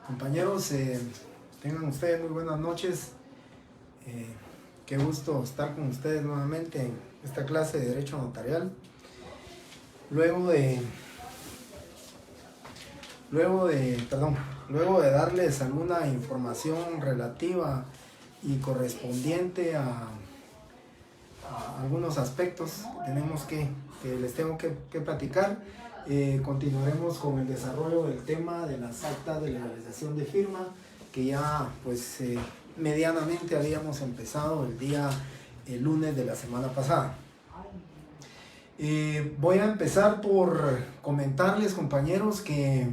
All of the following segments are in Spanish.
Compañeros, tengan ustedes muy buenas noches. Qué gusto estar con ustedes nuevamente en esta clase de Derecho Notarial. Luego de darles alguna información relativa y correspondiente a algunos aspectos que les tengo que platicar, continuaremos con el desarrollo del tema de las actas de legalización de firma, que ya pues medianamente habíamos empezado el lunes de la semana pasada. Voy a empezar por comentarles, compañeros, que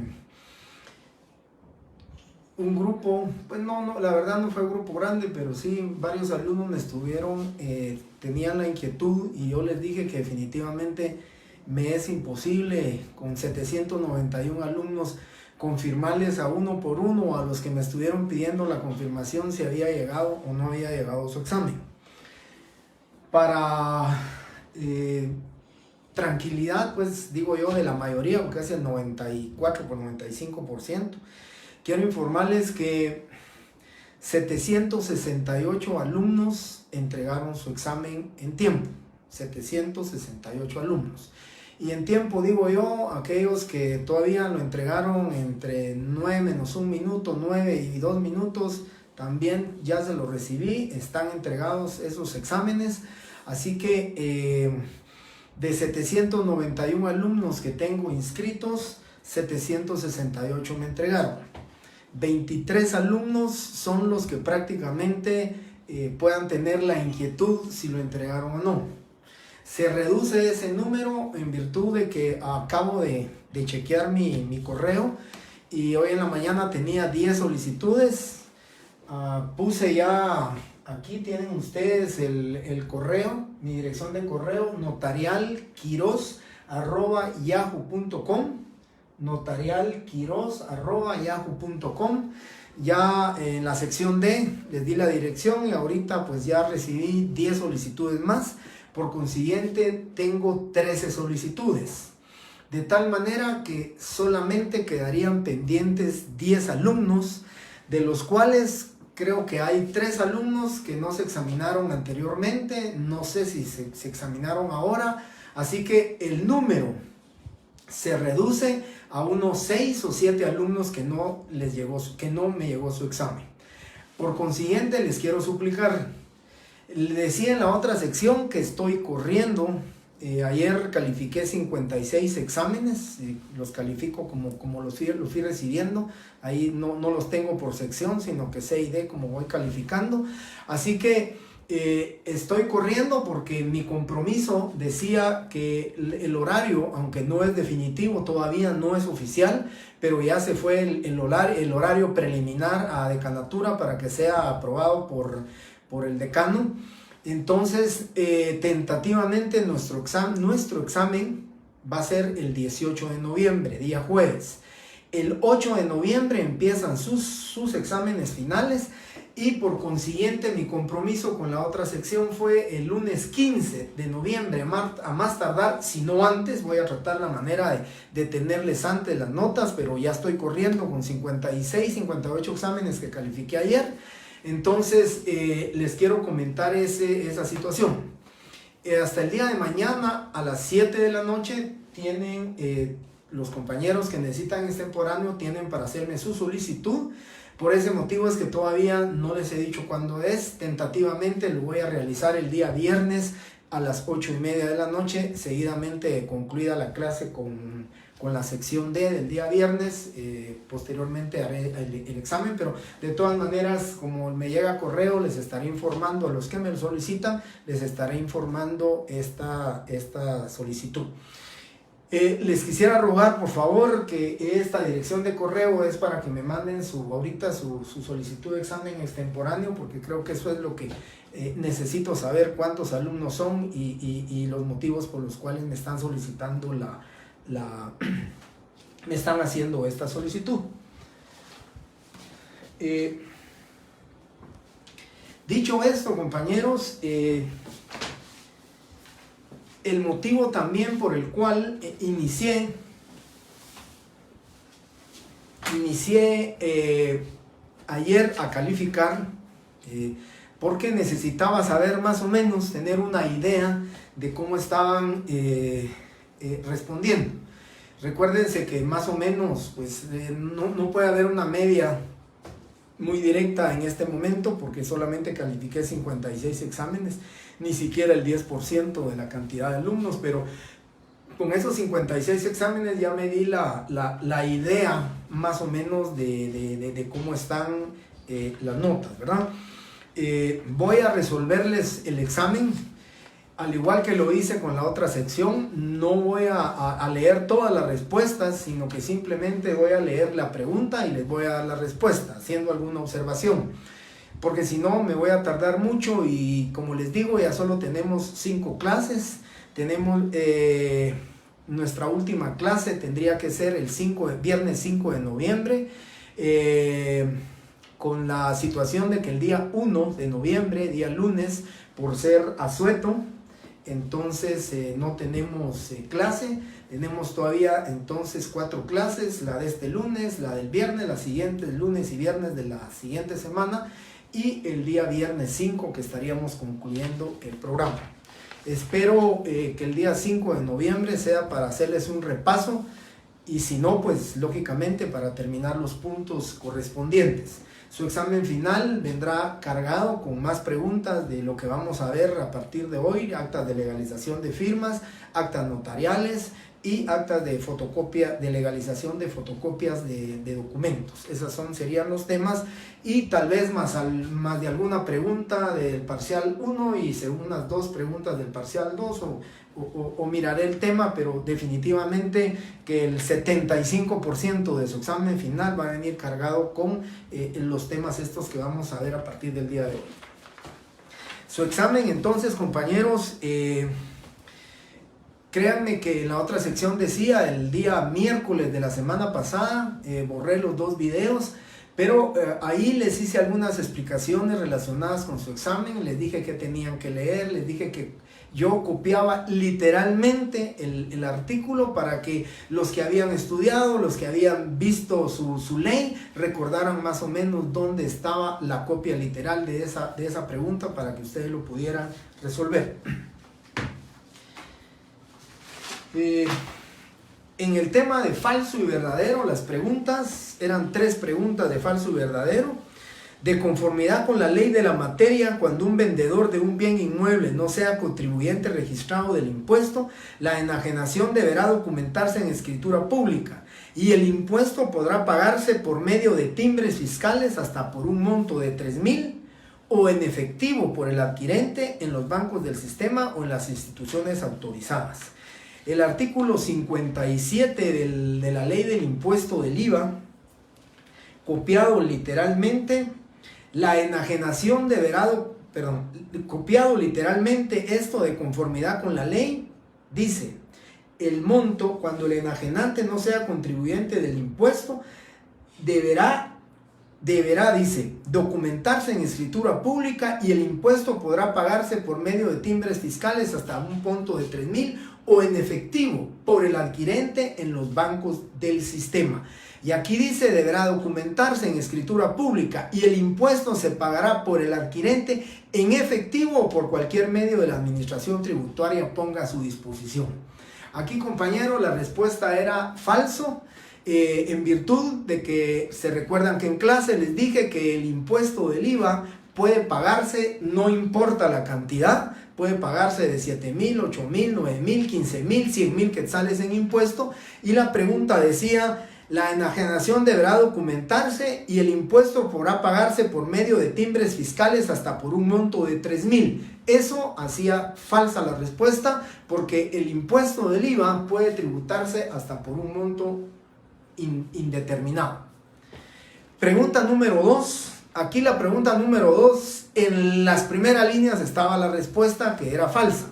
un grupo, pues la verdad no fue un grupo grande, pero sí varios alumnos me tenían la inquietud, y yo les dije que definitivamente me es imposible con 791 alumnos confirmarles a uno por uno a los que me estuvieron pidiendo la confirmación si había llegado o no había llegado su examen. Para tranquilidad, pues digo yo, de la mayoría, porque es el 94 por 95%, quiero informarles que 768 alumnos entregaron su examen en tiempo. 768 alumnos. Y en tiempo digo yo, aquellos que todavía lo entregaron entre 9 menos 1 minuto, 9 y 2 minutos, también ya se los recibí, están entregados esos exámenes. Así que de 791 alumnos que tengo inscritos, 768 me entregaron. 23 alumnos son los que prácticamente puedan tener la inquietud si lo entregaron o no. Se reduce ese número en virtud de que acabo de chequear mi correo, y hoy en la mañana tenía 10 solicitudes. Puse ya, aquí tienen ustedes el correo, mi dirección de correo, notarialquiros@yahoo.com, notarialquiros@yahoo.com. Ya en la sección D les di la dirección, y ahorita pues ya recibí 10 solicitudes más. Por consiguiente, tengo 13 solicitudes, de tal manera que solamente quedarían pendientes 10 alumnos, de los cuales creo que hay 3 alumnos que no se examinaron anteriormente, no sé si se examinaron ahora, así que el número se reduce a unos 6 o 7 alumnos que no me llegó su examen. Por consiguiente, les quiero suplicar. Le decía en la otra sección que estoy corriendo. Ayer califiqué 56 exámenes, los califico como los fui recibiendo. Ahí no los tengo por sección, sino que C y D como voy calificando. Así que estoy corriendo porque mi compromiso decía que el horario, aunque no es definitivo, todavía no es oficial, pero ya se fue el horario preliminar a decanatura para que sea aprobado por el decano. Entonces tentativamente nuestro examen va a ser el 18 de noviembre, día jueves. El 8 de noviembre empiezan sus exámenes finales, y por consiguiente mi compromiso con la otra sección fue el lunes 15 de noviembre, a más tardar, si no antes. Voy a tratar la manera de tenerles antes las notas, pero ya estoy corriendo con 56, 58 exámenes que califiqué ayer. Entonces les quiero comentar esa situación. Hasta el día de mañana a las 7 de la noche tienen los compañeros que necesitan extemporáneo, tienen para hacerme su solicitud. Por ese motivo es que todavía no les he dicho cuándo es. Tentativamente lo voy a realizar el día viernes a las 8:30 de la noche, seguidamente concluida la clase con la sección D del día viernes. Posteriormente haré el examen, pero de todas maneras, como me llega correo, les estaré informando a los que me lo solicitan, les estaré informando esta solicitud. Les quisiera rogar, por favor, que esta dirección de correo es para que me manden ahorita su solicitud de examen extemporáneo, porque creo que eso es lo que necesito saber, cuántos alumnos son y los motivos por los cuales me están solicitando me están haciendo esta solicitud. Dicho esto, compañeros, el motivo también por el cual inicié inicié ayer a calificar porque necesitaba saber más o menos, tener una idea de cómo estaban respondiendo. Recuérdense que más o menos pues, no puede haber una media muy directa en este momento porque solamente califiqué 56 exámenes, ni siquiera el 10% de la cantidad de alumnos, pero con esos 56 exámenes ya me di la idea más o menos de cómo están las notas, ¿verdad? Voy a resolverles el examen, al igual que lo hice con la otra sección. No voy a leer todas las respuestas, sino que simplemente voy a leer la pregunta y les voy a dar la respuesta, haciendo alguna observación. Porque si no me voy a tardar mucho y como les digo, ya solo tenemos 5 clases. Tenemos nuestra última clase, tendría que ser el viernes 5 de noviembre. Con la situación de que el día 1 de noviembre, día lunes, por ser asueto, entonces no tenemos clase. Tenemos todavía entonces 4 clases, la de este lunes, la del viernes, la siguiente, el lunes y viernes de la siguiente semana, y el día viernes 5 que estaríamos concluyendo el programa. Espero que el día 5 de noviembre sea para hacerles un repaso, y si no, pues lógicamente para terminar los puntos correspondientes. Su examen final vendrá cargado con más preguntas de lo que vamos a ver a partir de hoy: actas de legalización de firmas, actas notariales y actas de fotocopia, de legalización de fotocopias de documentos. Esos serían los temas, y tal vez más de alguna pregunta del parcial 1 y unas 2 preguntas del parcial 2, o miraré el tema, pero definitivamente que el 75% de su examen final va a venir cargado con los temas estos que vamos a ver a partir del día de hoy. Su examen entonces, compañeros, créanme que en la otra sección decía el día miércoles de la semana pasada, borré los 2 videos, pero ahí les hice algunas explicaciones relacionadas con su examen. Les dije que tenían que leer, les dije que yo copiaba literalmente el artículo para que los que habían estudiado, los que habían visto su ley, recordaran más o menos dónde estaba la copia literal de esa pregunta para que ustedes lo pudieran resolver. En el tema de falso y verdadero, las preguntas eran 3 preguntas de falso y verdadero. De conformidad con la ley de la materia, cuando un vendedor de un bien inmueble no sea contribuyente registrado del impuesto, la enajenación deberá documentarse en escritura pública, y el impuesto podrá pagarse por medio de timbres fiscales hasta por un monto de 3,000, o en efectivo por el adquirente en los bancos del sistema o en las instituciones autorizadas. El artículo 57 de la ley del impuesto del IVA, copiado literalmente, la enajenación copiado literalmente esto de conformidad con la ley, dice: el monto, cuando el enajenante no sea contribuyente del impuesto, deberá, dice, documentarse en escritura pública, y el impuesto podrá pagarse por medio de timbres fiscales hasta un monto de 3,000, o en efectivo por el adquirente en los bancos del sistema. Y aquí dice: deberá documentarse en escritura pública, y el impuesto se pagará por el adquirente en efectivo o por cualquier medio de la administración tributaria ponga a su disposición. Aquí, compañeros, la respuesta era falso, en virtud de que se recuerdan que en clase les dije que el impuesto del IVA puede pagarse, no importa la cantidad, puede pagarse de 7,000, 8,000, 9,000, 15,000, 100,000 quetzales en impuesto. Y la pregunta decía: la enajenación deberá documentarse y el impuesto podrá pagarse por medio de timbres fiscales hasta por un monto de 3,000. Eso hacía falsa la respuesta, porque el impuesto del IVA puede tributarse hasta por un monto indeterminado. Pregunta número 2. Aquí la pregunta número 2, en las primeras líneas estaba la respuesta, que era falsa.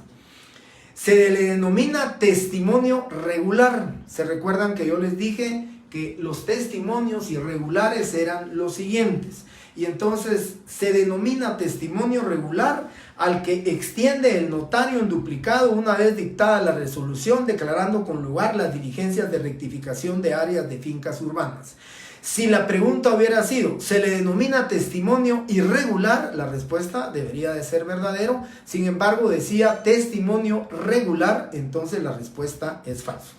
Se le denomina testimonio regular. Se recuerdan que yo les dije que los testimonios irregulares eran los siguientes. Y entonces se denomina testimonio regular al que extiende el notario en duplicado una vez dictada la resolución, declarando con lugar las diligencias de rectificación de áreas de fincas urbanas. Si la pregunta hubiera sido, ¿se le denomina testimonio irregular? La respuesta debería de ser verdadero. Sin embargo, decía testimonio regular, entonces la respuesta es falso.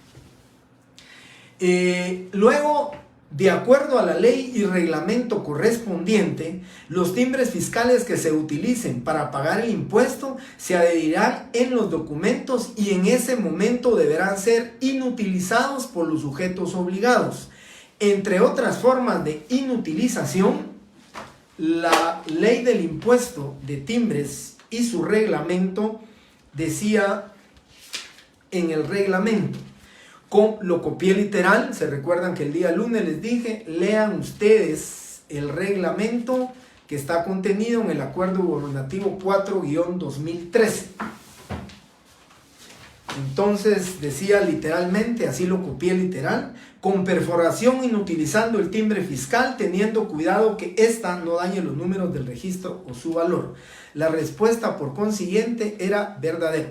Luego, de acuerdo a la ley y reglamento correspondiente, los timbres fiscales que se utilicen para pagar el impuesto se adherirán en los documentos y en ese momento deberán ser inutilizados por los sujetos obligados. Entre otras formas de inutilización, la ley del impuesto de timbres y su reglamento decía en el reglamento, lo copié literal, se recuerdan que el día lunes les dije, lean ustedes el reglamento que está contenido en el Acuerdo Gubernativo 4-2013. Entonces decía literalmente, así lo copié literal, con perforación inutilizando el timbre fiscal, teniendo cuidado que ésta no dañe los números del registro o su valor. La respuesta por consiguiente era verdadera.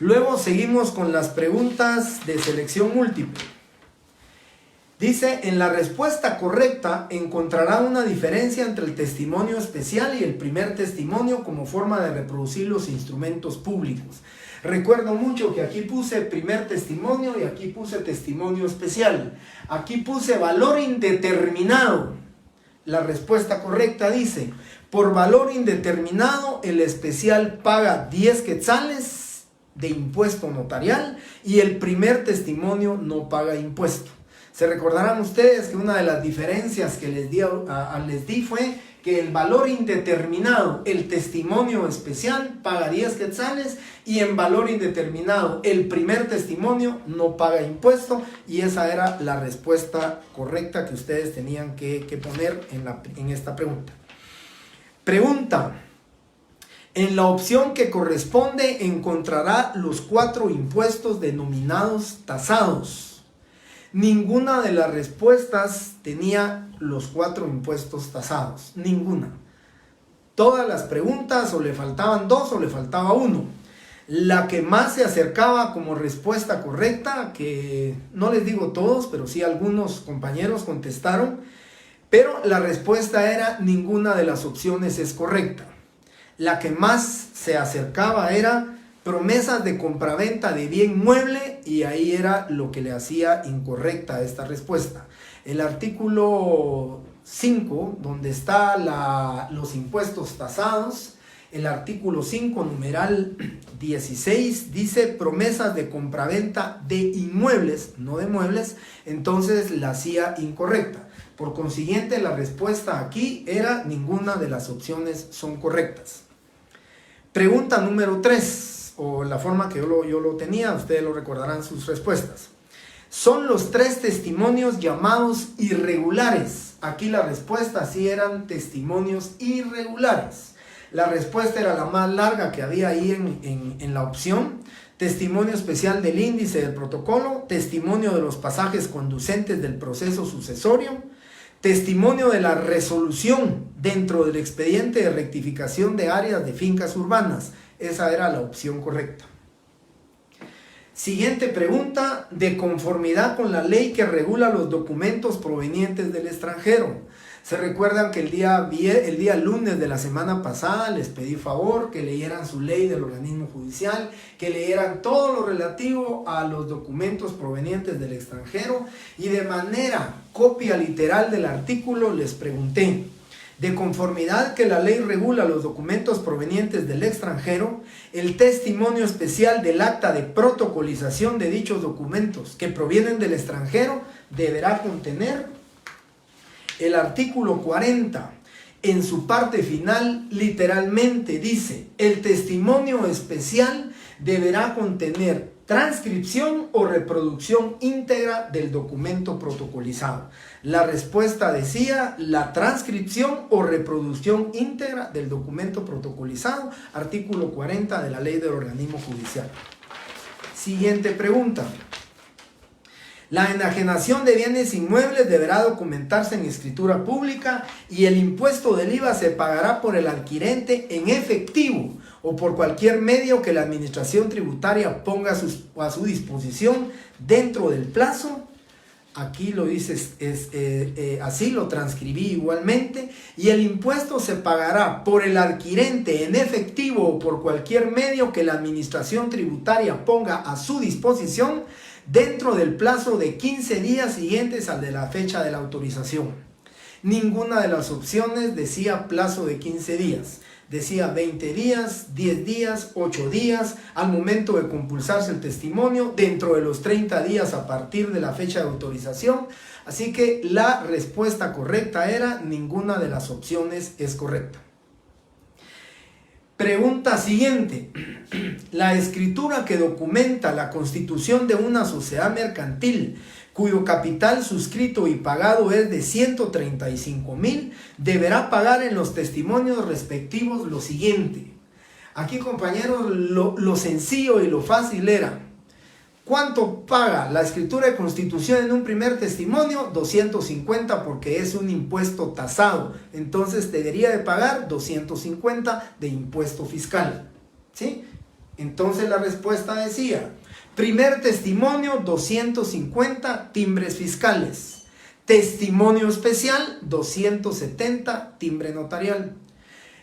Luego seguimos con las preguntas de selección múltiple. Dice, en la respuesta correcta encontrará una diferencia entre el testimonio especial y el primer testimonio como forma de reproducir los instrumentos públicos. Recuerdo mucho que aquí puse primer testimonio y aquí puse testimonio especial. Aquí puse valor indeterminado. La respuesta correcta dice, por valor indeterminado el especial paga 10 quetzales de impuesto notarial y el primer testimonio no paga impuesto. Se recordarán ustedes que una de las diferencias que les di fue que el valor indeterminado, el testimonio especial, paga 10 quetzales y en valor indeterminado, el primer testimonio no paga impuesto, y esa era la respuesta correcta que ustedes tenían que poner en esta pregunta. Pregunta. En la opción que corresponde encontrará los 4 impuestos denominados tasados. Ninguna de las respuestas tenía los 4 impuestos tasados. Ninguna. Todas las preguntas o le faltaban 2 o le faltaba 1. La que más se acercaba como respuesta correcta, que no les digo todos, pero sí algunos compañeros contestaron, pero la respuesta era ninguna de las opciones es correcta. La que más se acercaba era promesas de compraventa de bien mueble, y ahí era lo que le hacía incorrecta a esta respuesta. El artículo 5, donde está los impuestos tasados, el artículo 5, numeral 16, dice promesas de compraventa de inmuebles, no de muebles, entonces la hacía incorrecta. Por consiguiente, la respuesta aquí era ninguna de las opciones son correctas. Pregunta número 3, o la forma que yo lo tenía, ustedes lo recordarán sus respuestas. Son los 3 testimonios llamados irregulares. Aquí la respuesta sí eran testimonios irregulares. La respuesta era la más larga que había ahí en la opción. Testimonio especial del índice del protocolo, testimonio de los pasajes conducentes del proceso sucesorio, testimonio de la resolución dentro del expediente de rectificación de áreas de fincas urbanas. Esa era la opción correcta. Siguiente pregunta, de conformidad con la ley que regula los documentos provenientes del extranjero. Se recuerdan que el día lunes de la semana pasada les pedí favor que leyeran su ley del organismo judicial, que leyeran todo lo relativo a los documentos provenientes del extranjero, y de manera copia literal del artículo les pregunté, de conformidad que la ley regula los documentos provenientes del extranjero, el testimonio especial del acta de protocolización de dichos documentos que provienen del extranjero deberá contener. El artículo 40, en su parte final, literalmente dice, el testimonio especial deberá contener transcripción o reproducción íntegra del documento protocolizado. La respuesta decía la transcripción o reproducción íntegra del documento protocolizado, artículo 40 de la Ley del Organismo Judicial. Siguiente pregunta. La enajenación de bienes inmuebles deberá documentarse en escritura pública y el impuesto del IVA se pagará por el adquirente en efectivo o por cualquier medio que la administración tributaria ponga a su disposición dentro del plazo. aquí lo dice, así lo transcribí igualmente, y el impuesto se pagará por el adquirente en efectivo o por cualquier medio que la administración tributaria ponga a su disposición dentro del plazo de 15 días siguientes al de la fecha de la autorización. Ninguna de las opciones decía plazo de 15 días. Decía 20 días, 10 días, 8 días, al momento de compulsarse el testimonio, dentro de los 30 días a partir de la fecha de autorización. Así que la respuesta correcta era ninguna de las opciones es correcta. Pregunta siguiente. La escritura que documenta la constitución de una sociedad mercantil cuyo capital suscrito y pagado es de 135,000, deberá pagar en los testimonios respectivos lo siguiente. Aquí, compañeros, lo sencillo y lo fácil era: ¿cuánto paga la escritura de constitución en un primer testimonio? 250, porque es un impuesto tasado. Entonces debería de pagar 250 de impuesto fiscal. ¿Sí? Entonces la respuesta decía: primer testimonio, 250 timbres fiscales. Testimonio especial, 270 timbre notarial.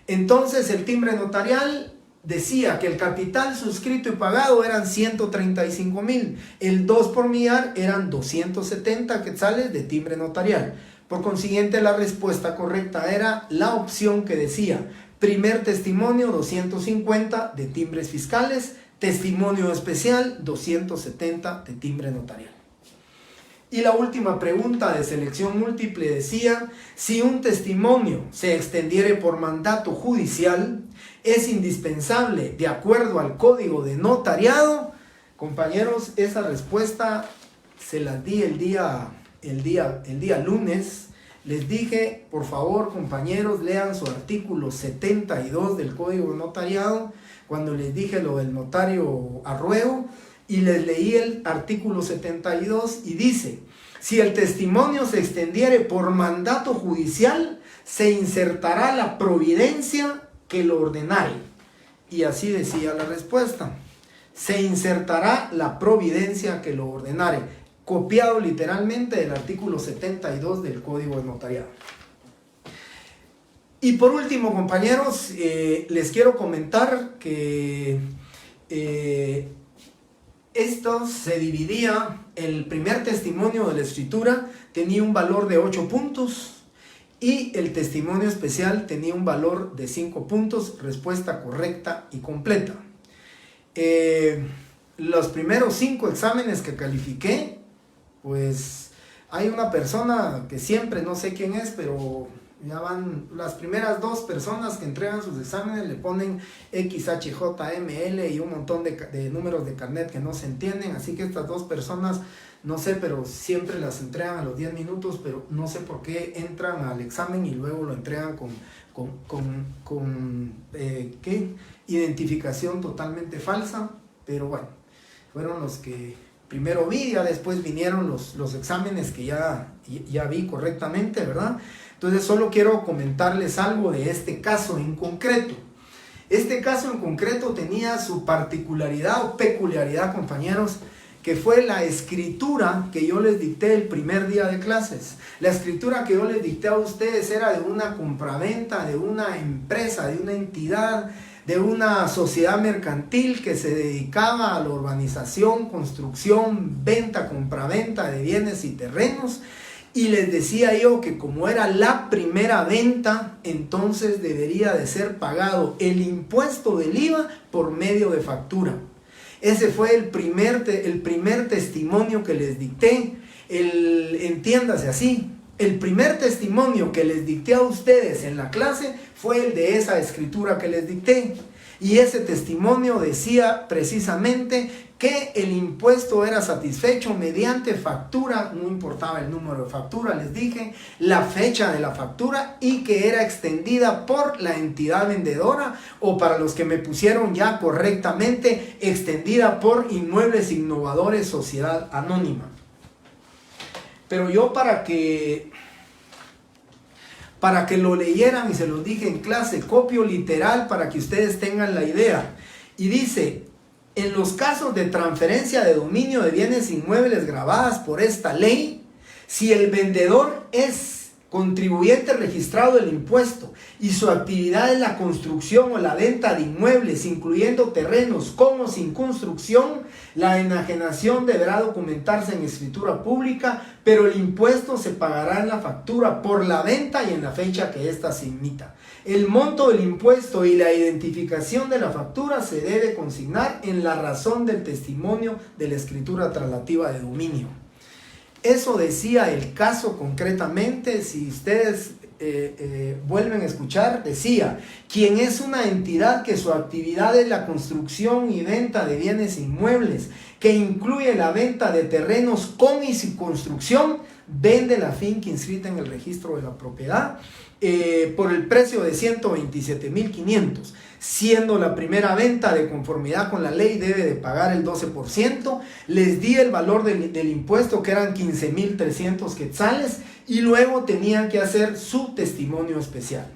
Entonces el timbre notarial decía que el capital suscrito y pagado eran 135,000. El 2 por millar eran 270 quetzales de timbre notarial. Por consiguiente, la respuesta correcta era la opción que decía: primer testimonio, 250 de timbres fiscales. Testimonio especial, 270 de timbre notarial. Y la última pregunta de selección múltiple decía: si un testimonio se extendiere por mandato judicial, ¿es indispensable de acuerdo al código de notariado? Compañeros, esa respuesta se las di el día lunes. Les dije, por favor, compañeros, lean su artículo 72 del código de notariado, cuando les dije lo del notario Arruego, y les leí el artículo 72 y dice: si el testimonio se extendiere por mandato judicial, se insertará la providencia que lo ordenare. Y así decía la respuesta: se insertará la providencia que lo ordenare, copiado literalmente del artículo 72 del Código de Notariado. Y por último, compañeros, les quiero comentar que esto se dividía. El primer testimonio de la escritura tenía un valor de 8 puntos y el testimonio especial tenía un valor de 5 puntos, respuesta correcta y completa. Los primeros 5 exámenes que califiqué, pues hay una persona que siempre, no sé quién es, pero ya van las primeras 2 personas que entregan sus exámenes, le ponen XHJML y un montón de números de carnet que no se entienden. Así que estas 2 personas, no sé, pero siempre las entregan a los 10 minutos, pero no sé por qué entran al examen y luego lo entregan con identificación totalmente falsa. Pero bueno, fueron los que primero vi, ya después vinieron los exámenes que ya vi correctamente, ¿verdad? Entonces solo quiero comentarles algo de este caso en concreto. Este caso en concreto tenía su particularidad o peculiaridad, compañeros, que fue la escritura que yo les dicté el primer día de clases. La escritura que yo les dicté a ustedes era de una compraventa, de una empresa, de una entidad, de una sociedad mercantil que se dedicaba a la urbanización, construcción, venta, compraventa de bienes y terrenos. Y les decía yo que como era la primera venta, entonces debería de ser pagado el impuesto del IVA por medio de factura. Ese fue el primer testimonio que les dicté. Entiéndase así, el primer testimonio que les dicté a ustedes en la clase fue el de esa escritura que les dicté. Y ese testimonio decía precisamente que el impuesto era satisfecho mediante factura, no importaba el número de factura, les dije, la fecha de la factura, y que era extendida por la entidad vendedora, o para los que me pusieron ya correctamente, extendida por Inmuebles Innovadores Sociedad Anónima. Pero yo para que lo leyeran, y se los dije en clase, copio literal para que ustedes tengan la idea. Y dice: en los casos de transferencia de dominio de bienes inmuebles gravadas por esta ley, Si el vendedor es contribuyente registrado del impuesto y su actividad es la construcción o la venta de inmuebles, incluyendo terrenos con o sin construcción, la enajenación deberá documentarse en escritura pública, pero el impuesto se pagará en la factura por la venta y en la fecha que ésta se emita. El monto del impuesto y la identificación de la factura se debe consignar en la razón del testimonio de la escritura traslativa de dominio. Eso decía el caso concretamente. Si ustedes vuelven a escuchar, decía: quien es una entidad que su actividad es la construcción y venta de bienes inmuebles, que incluye la venta de terrenos con y sin construcción, vende la finca inscrita en el registro de la propiedad por el precio de 127,500. Siendo la primera venta de conformidad con la ley, debe de pagar el 12%. Les di el valor del impuesto, que eran 15,300 quetzales, y luego tenían que hacer su testimonio especial.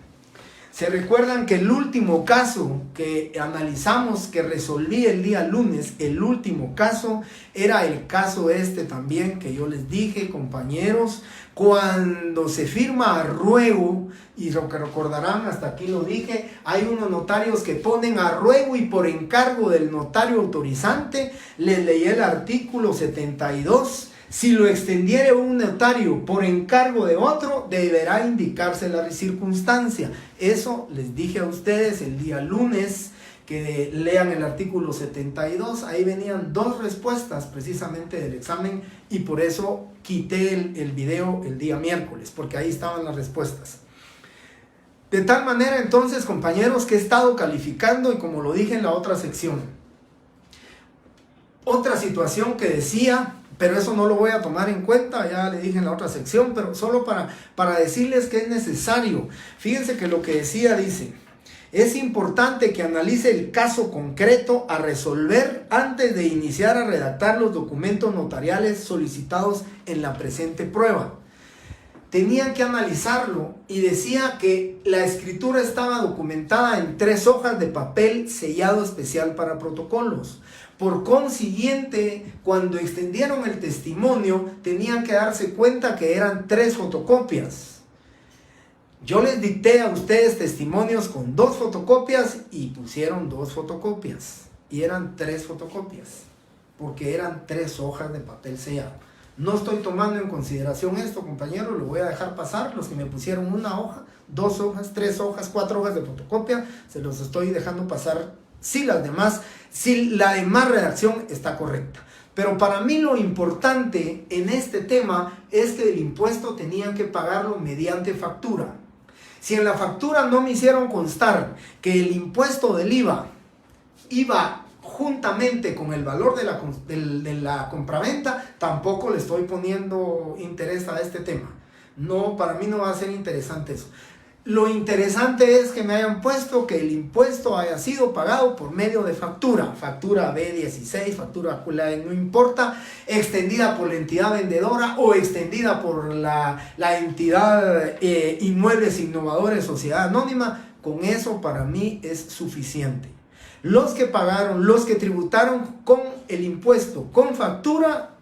Se recuerdan que el último caso que analizamos, que resolví el día lunes, el último caso era el caso también que yo les dije, compañeros, cuando se firma a ruego, y lo que recordarán, hasta aquí lo dije, hay unos notarios que ponen a ruego y por encargo del notario autorizante. Les leí el artículo 72. Si lo extendiere un notario por encargo de otro, deberá indicarse la circunstancia. Eso les dije a ustedes el día lunes, que lean el artículo 72. Ahí venían dos respuestas precisamente del examen, y por eso quité el video el día miércoles, porque ahí estaban las respuestas. De tal manera, entonces, compañeros, que he estado calificando, y como lo dije en la otra sección, otra situación que decía, pero eso no lo voy a tomar en cuenta, ya le dije en la otra sección, pero solo para decirles que es necesario. Fíjense que lo que decía dice: es importante que analice el caso concreto a resolver antes de iniciar a redactar los documentos notariales solicitados en la presente prueba. Tenían que analizarlo, y decía que la escritura estaba documentada en 3 hojas de papel sellado especial para protocolos. Por consiguiente, cuando extendieron el testimonio, tenían que darse cuenta que eran 3 fotocopias. Yo les dicté a ustedes testimonios con 2 fotocopias y pusieron 2 fotocopias. Y eran 3 fotocopias, porque eran 3 hojas de papel sellado. No estoy tomando en consideración esto, compañeros, lo voy a dejar pasar. Los que me pusieron 1 hoja, 2 hojas, 3 hojas, 4 hojas de fotocopia, se los estoy dejando pasar si la demás redacción está correcta. Pero para mí lo importante en este tema es que el impuesto tenían que pagarlo mediante factura. Si en la factura no me hicieron constar que el impuesto del IVA iba juntamente con el valor de la compraventa, tampoco le estoy poniendo interés a este tema. No, para mí no va a ser interesante eso. Lo interesante es que me hayan puesto que el impuesto haya sido pagado por medio de factura B16, factura no importa, extendida por la entidad vendedora o extendida por la entidad Inmuebles Innovadores Sociedad Anónima. Con eso para mí es suficiente. Los que pagaron, los que tributaron con el impuesto con factura,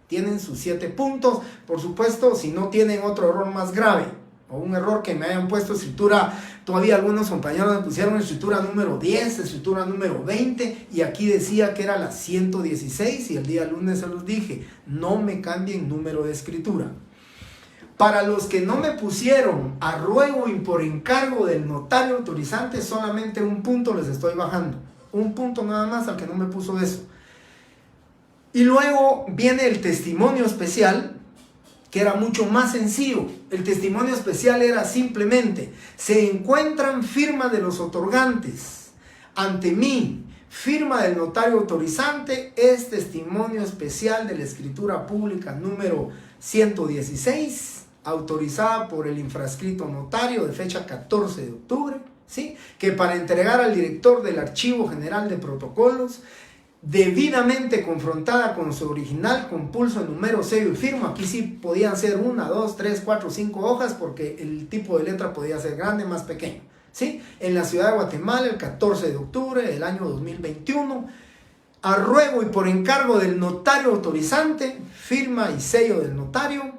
tienen sus 7 puntos. Por supuesto, si no tienen otro error más grave, o un error que me hayan puesto escritura, todavía algunos compañeros me pusieron escritura número 10, escritura número 20, y aquí decía que era la 116, y el día lunes se los dije, no me cambien número de escritura. Para los que no me pusieron a ruego y por encargo del notario autorizante, solamente un punto les estoy bajando. Un punto nada más al que no me puso eso. Y luego viene el testimonio especial, que era mucho más sencillo. El testimonio especial era simplemente: se encuentran firmas de los otorgantes ante mí, firma del notario autorizante, es testimonio especial de la escritura pública número 116, autorizada por el infrascrito notario de fecha 14 de octubre, ¿sí? Que para entregar al director del Archivo General de Protocolos, debidamente confrontada con su original, con pulso, número, sello y firma. Aquí sí podían ser 1, 2, 3, 4, 5 hojas, porque el tipo de letra podía ser grande, más pequeño, ¿sí? En la ciudad de Guatemala, el 14 de octubre del año 2021, a ruego y por encargo del notario autorizante, firma y sello del notario,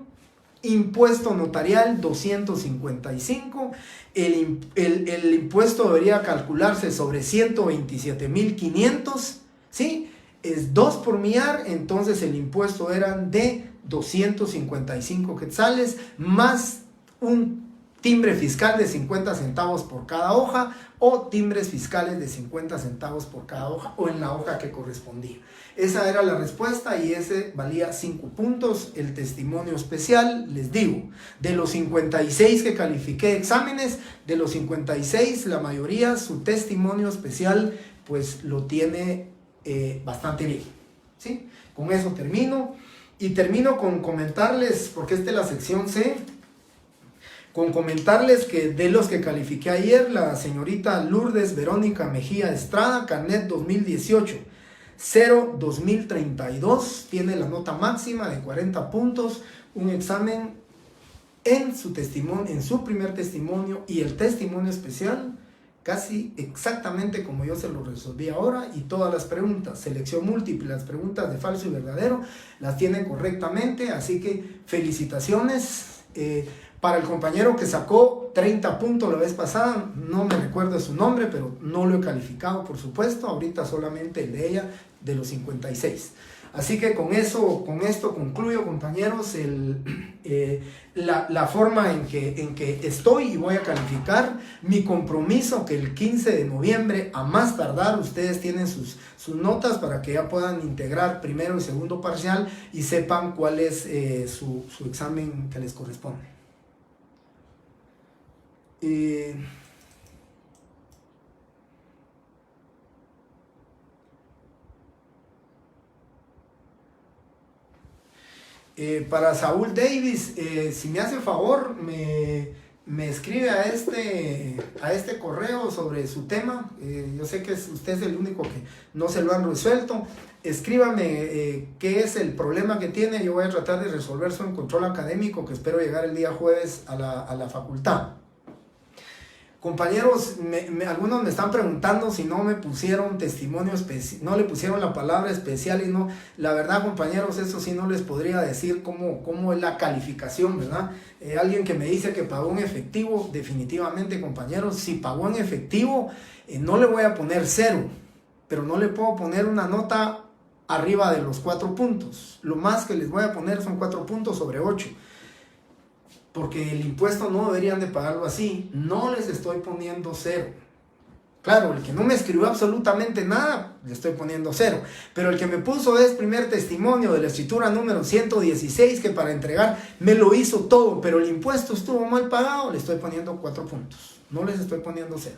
Impuesto notarial 255. El impuesto debería calcularse sobre 127.500, ¿sí? Es 2 por millar, entonces el impuesto eran de 255 quetzales, más un timbre fiscal de 50 centavos por cada hoja, o timbres fiscales de 50 centavos por cada hoja, o en la hoja que correspondía. Esa era la respuesta y ese valía 5 puntos. El testimonio especial, les digo, de los 56 que califiqué exámenes, de los 56, la mayoría, su testimonio especial, pues lo tiene bastante bien, ¿sí? Con eso termino. Y termino con comentarles, porque esta es la sección C, con comentarles que de los que califiqué ayer, la señorita Lourdes Verónica Mejía Estrada, carnet 2018 0-2032, tiene la nota máxima de 40 puntos, un examen en su testimonio, en su primer testimonio y el testimonio especial, casi exactamente como yo se lo resolví ahora, y todas las preguntas, selección múltiple, las preguntas de falso y verdadero, las tiene correctamente, así que felicitaciones. Para el compañero que sacó 30 puntos la vez pasada, no me recuerdo su nombre, pero no lo he calificado, por supuesto, ahorita solamente el de ella, de los 56. Así que con esto concluyo, compañeros, la forma en que estoy y voy a calificar. Mi compromiso que el 15 de noviembre, a más tardar, ustedes tienen sus notas para que ya puedan integrar primero y segundo parcial y sepan cuál es su examen que les corresponde. Para Saúl Davis, si me hace favor, me escribe a este correo sobre su tema. Yo sé que usted es el único que no se lo han resuelto. Escríbame qué es el problema que tiene. Yo voy a tratar de resolver eso en control académico, que espero llegar el día jueves a la facultad. Compañeros, algunos me están preguntando si no me pusieron testimonio especial, no le pusieron la palabra especial y no. La verdad, compañeros, eso sí no les podría decir cómo es la calificación, ¿verdad? Alguien que me dice que pagó en efectivo, definitivamente, compañeros, si pagó en efectivo, no le voy a poner 0, pero no le puedo poner una nota arriba de los 4 puntos. Lo más que les voy a poner son 4 puntos sobre 8. Porque el impuesto no deberían de pagarlo así. No les estoy poniendo 0. Claro, el que no me escribió absolutamente nada, le estoy poniendo 0. Pero el que me puso es primer testimonio de la escritura número 116, que para entregar me lo hizo todo, pero el impuesto estuvo mal pagado, le estoy poniendo 4 puntos. No les estoy poniendo 0.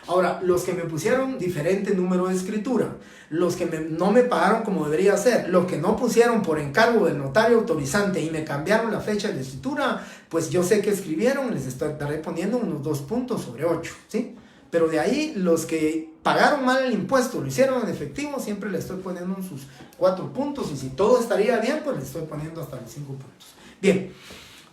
Ahora, los que me pusieron diferente número de escritura, los que no me pagaron como debería ser, los que no pusieron por encargo del notario autorizante y me cambiaron la fecha de escritura, pues yo sé que escribieron, les estaré poniendo unos 2 puntos sobre 8, ¿sí? Pero de ahí, los que pagaron mal el impuesto, lo hicieron en efectivo, siempre le estoy poniendo sus 4 puntos, y si todo estaría bien, pues le estoy poniendo hasta los 5 puntos. Bien.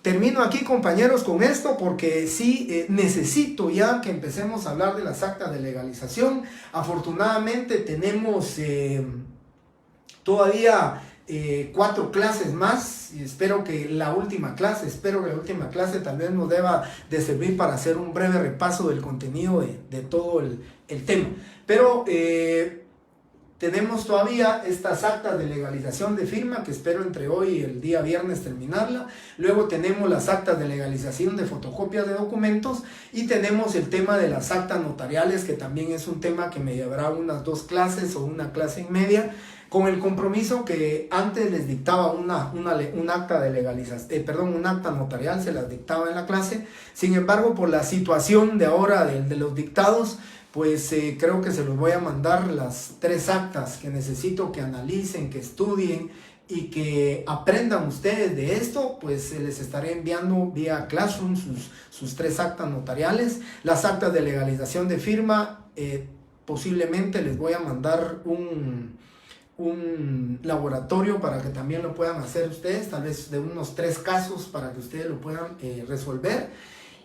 Termino aquí, compañeros, con esto porque sí necesito ya que empecemos a hablar de las actas de legalización. Afortunadamente tenemos todavía 4 clases más y espero que la última clase tal vez nos deba de servir para hacer un breve repaso del contenido de todo el tema. Pero tenemos todavía estas actas de legalización de firma que espero entre hoy y el día viernes terminarla. Luego tenemos las actas de legalización de fotocopias de documentos y tenemos el tema de las actas notariales, que también es un tema que me llevará unas 2 clases o una clase y media, con el compromiso que antes les dictaba un acta de legalización, un acta notarial, se las dictaba en la clase. Sin embargo, por la situación de ahora de los dictados, pues creo que se los voy a mandar las 3 actas que necesito que analicen, que estudien y que aprendan ustedes de esto. Pues les estaré enviando vía Classroom sus 3 actas notariales. Las actas de legalización de firma, posiblemente les voy a mandar un laboratorio para que también lo puedan hacer ustedes, tal vez de unos 3 casos para que ustedes lo puedan resolver.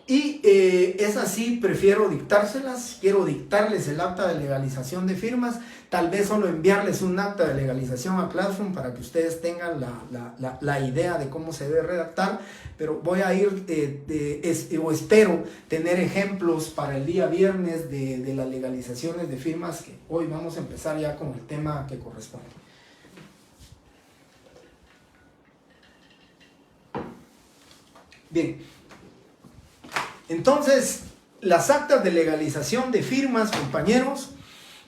Y es así, prefiero dictárselas, quiero dictarles el acta de legalización de firmas, tal vez solo enviarles un acta de legalización a Classroom para que ustedes tengan la idea de cómo se debe redactar, pero voy a ir, o espero tener ejemplos para el día viernes de las legalizaciones de firmas, que hoy vamos a empezar ya con el tema que corresponde. Bien. Entonces, las actas de legalización de firmas, compañeros,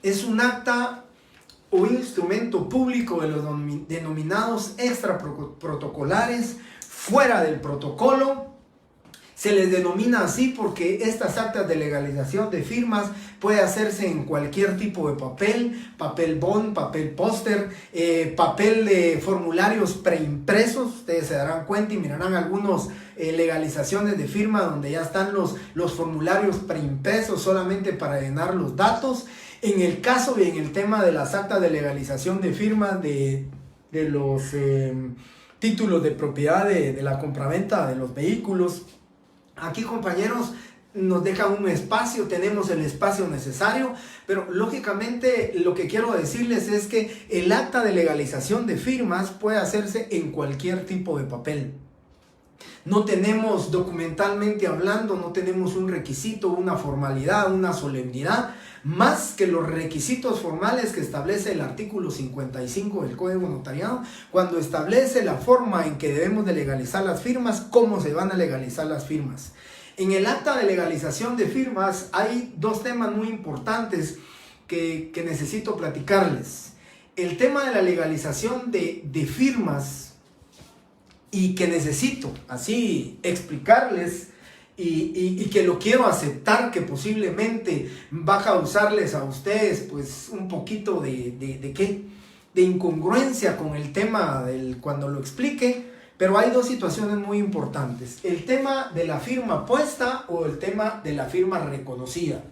es un acta o instrumento público de los denominados extraprotocolares, fuera del protocolo. Se les denomina así porque estas actas de legalización de firmas puede hacerse en cualquier tipo de papel bond, papel póster, papel de formularios preimpresos. Ustedes se darán cuenta y mirarán algunos legalizaciones de firma donde ya están los formularios preimpresos solamente para llenar los datos. En el caso y en el tema de las actas de legalización de firma de los títulos de propiedad de la compraventa de los vehículos, aquí, compañeros, nos dejan un espacio, tenemos el espacio necesario, pero lógicamente lo que quiero decirles es que el acta de legalización de firmas puede hacerse en cualquier tipo de papel. No tenemos, documentalmente hablando, no tenemos un requisito, una formalidad, una solemnidad, más que los requisitos formales que establece el artículo 55 del Código Notariado, cuando establece la forma en que debemos de legalizar las firmas, cómo se van a legalizar las firmas. En el acta de legalización de firmas hay dos temas muy importantes que necesito platicarles. El tema de la legalización de firmas, y que necesito así explicarles y que lo quiero aceptar, que posiblemente va a causarles a ustedes pues un poquito de incongruencia con el tema cuando lo explique, pero hay dos situaciones muy importantes: el tema de la firma puesta o el tema de la firma reconocida.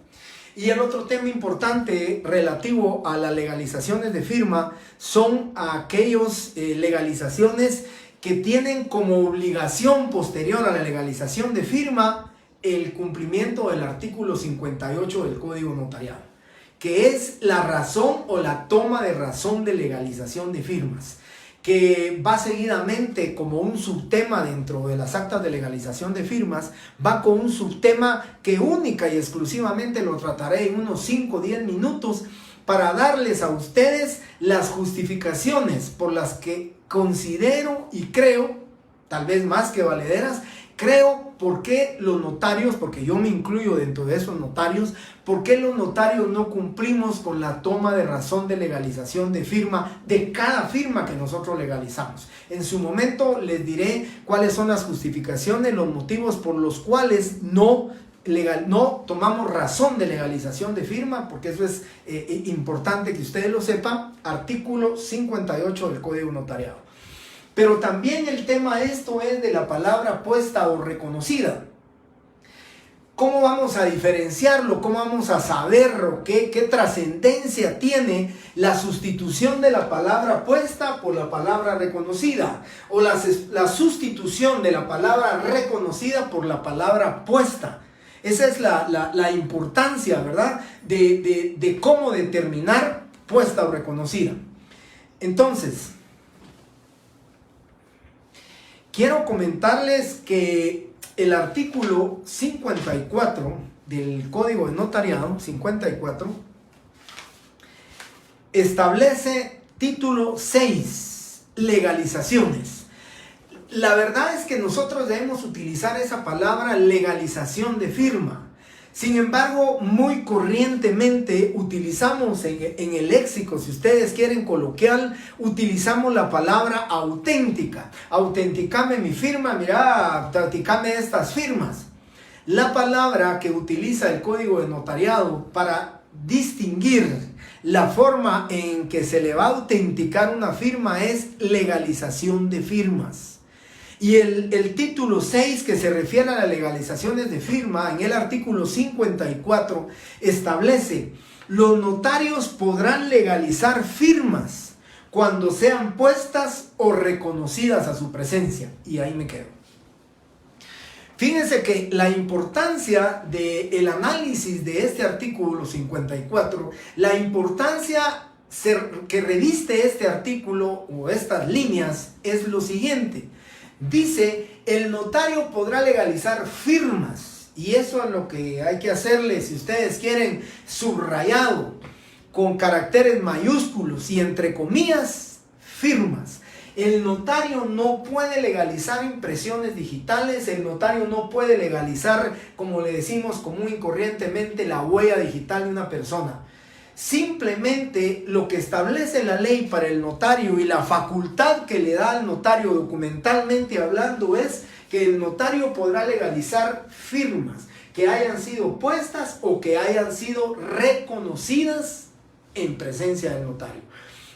Y el otro tema importante relativo a las legalizaciones de firma son aquellas legalizaciones que tienen como obligación posterior a la legalización de firma el cumplimiento del artículo 58 del Código Notariado, que es la razón o la toma de razón de legalización de firmas, que va seguidamente como un subtema dentro de las actas de legalización de firmas, va con un subtema que única y exclusivamente lo trataré en unos 5 o 10 minutos para darles a ustedes las justificaciones por las que considero y creo, tal vez más que valederas, creo por qué los notarios, porque yo me incluyo dentro de esos notarios, por qué los notarios no cumplimos con la toma de razón de legalización de firma de cada firma que nosotros legalizamos. En su momento les diré cuáles son las justificaciones, los motivos por los cuales no tomamos razón de legalización de firma, porque eso es importante que ustedes lo sepan. Artículo 58 del Código Notariado. Pero también el tema esto es de la palabra puesta o reconocida. ¿Cómo vamos a diferenciarlo? ¿Cómo vamos a saber qué trascendencia tiene la sustitución de la palabra puesta por la palabra reconocida? O la sustitución de la palabra reconocida por la palabra puesta. Esa es la importancia, ¿verdad? De cómo determinar puesta o reconocida. Entonces, quiero comentarles que el artículo 54 del Código de Notariado, 54, establece título 6, legalizaciones. La verdad es que nosotros debemos utilizar esa palabra legalización de firma. Sin embargo, muy corrientemente utilizamos en el léxico, si ustedes quieren coloquial, utilizamos la palabra auténtica. Autenticame mi firma, mira, autenticame estas firmas. La palabra que utiliza el Código de Notariado para distinguir la forma en que se le va a autenticar una firma es legalización de firmas. Y el título 6, que se refiere a las legalizaciones de firma, en el artículo 54, establece: los notarios podrán legalizar firmas cuando sean puestas o reconocidas a su presencia. Y ahí me quedo. Fíjense que la importancia del análisis de este artículo 54, la importancia que reviste este artículo o estas líneas es lo siguiente. Dice, el notario podrá legalizar firmas, y eso es lo que hay que hacerle, si ustedes quieren, subrayado, con caracteres mayúsculos y entre comillas, firmas. El notario no puede legalizar impresiones digitales, el notario no puede legalizar, como le decimos común y corrientemente, la huella digital de una persona. Simplemente lo que establece la ley para el notario y la facultad que le da al notario documentalmente hablando es que el notario podrá legalizar firmas que hayan sido puestas o que hayan sido reconocidas en presencia del notario.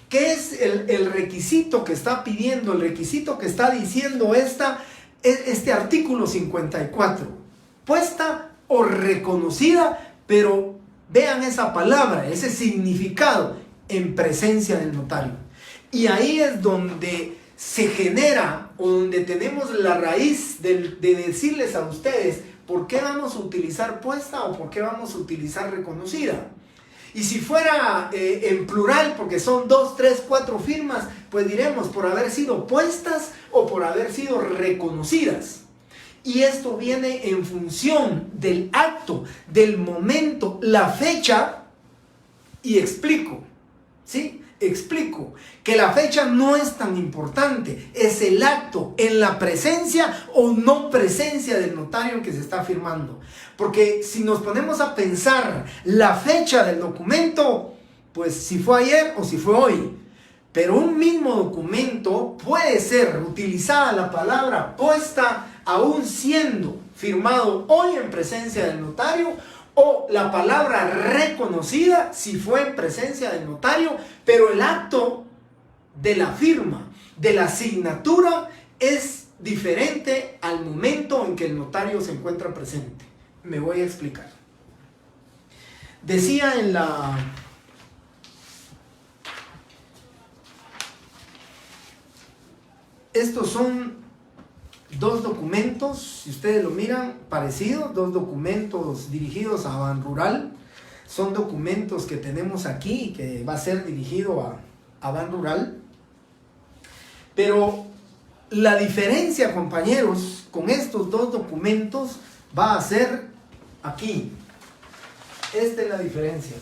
¿Qué es el requisito que está pidiendo, el requisito que está diciendo este artículo 54? Puesta o reconocida, pero vean esa palabra, ese significado, en presencia del notario. Y ahí es donde se genera, o donde tenemos la raíz de decirles a ustedes por qué vamos a utilizar puesta o por qué vamos a utilizar reconocida. Y si fuera en plural, porque son 2, 3, 4 firmas, pues diremos por haber sido puestas o por haber sido reconocidas. Y esto viene en función del acto, del momento, la fecha, y explico, ¿sí? Explico que la fecha no es tan importante, es el acto en la presencia o no presencia del notario en que se está firmando. Porque si nos ponemos a pensar la fecha del documento, pues si fue ayer o si fue hoy. Pero un mismo documento puede ser utilizada la palabra puesta aún siendo firmado hoy en presencia del notario, o la palabra reconocida si fue en presencia del notario, pero el acto de la firma, de la signatura, es diferente al momento en que el notario se encuentra presente. Me voy a explicar. Decía en la... Estos son dos documentos, si ustedes lo miran, parecidos, dos documentos dirigidos a Banrural. Son documentos que tenemos aquí y que va a ser dirigido a Banrural. Pero la diferencia, compañeros, con estos dos documentos va a ser aquí. Esta es la diferencia.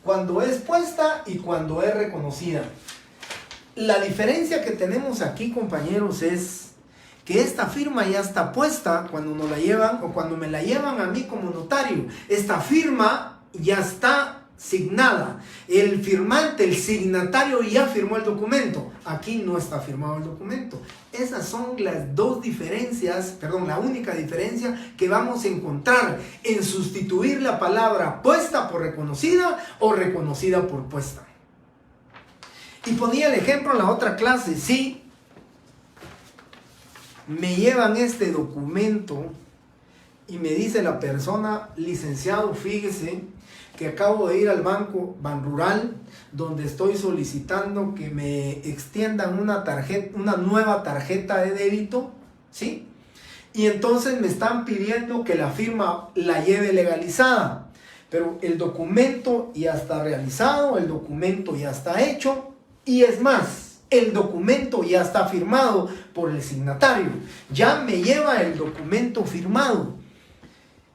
Cuando es puesta y cuando es reconocida. La diferencia que tenemos aquí, compañeros, es que esta firma ya está puesta cuando nos la llevan o cuando me la llevan a mí como notario. Esta firma ya está signada. El firmante, el signatario ya firmó el documento. Aquí no está firmado el documento. Esas son las dos diferencias, perdón, la única diferencia que vamos a encontrar en sustituir la palabra puesta por reconocida o reconocida por puesta. Y ponía el ejemplo en la otra clase. Sí, me llevan este documento y me dice la persona, licenciado, fíjese que acabo de ir al banco Banrural, donde estoy solicitando que me extiendan una nueva tarjeta de débito, ¿sí? Y entonces me están pidiendo que la firma la lleve legalizada, pero el documento ya está realizado, el documento ya está hecho, y es más, el documento ya está firmado por el signatario. Ya me lleva el documento firmado.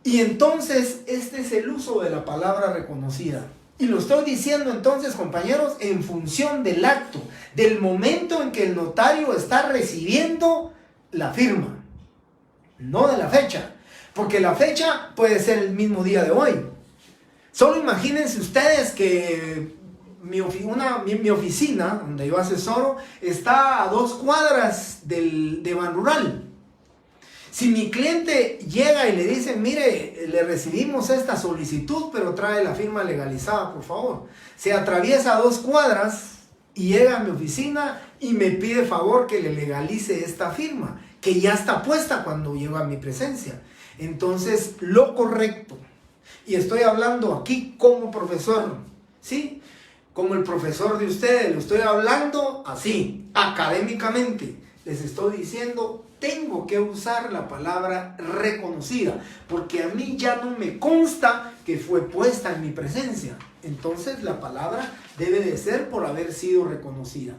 Y entonces este es el uso de la palabra reconocida. Y lo estoy diciendo entonces, compañeros, en función del acto, del momento en que el notario está recibiendo la firma. No de la fecha. Porque la fecha puede ser el mismo día de hoy. Solo imagínense ustedes que mi oficina, donde yo asesoro, está a 2 cuadras de Banrural. Si mi cliente llega y le dice, mire, le recibimos esta solicitud, pero trae la firma legalizada, por favor. Se atraviesa 2 cuadras y llega a mi oficina y me pide favor que le legalice esta firma, que ya está puesta cuando llega a mi presencia. Entonces, lo correcto, y estoy hablando aquí como profesor, ¿sí? Como el profesor de ustedes, lo estoy hablando así, académicamente. les estoy diciendo, tengo que usar la palabra reconocida, porque a mí ya no me consta que fue puesta en mi presencia. Entonces la palabra debe de ser por haber sido reconocida.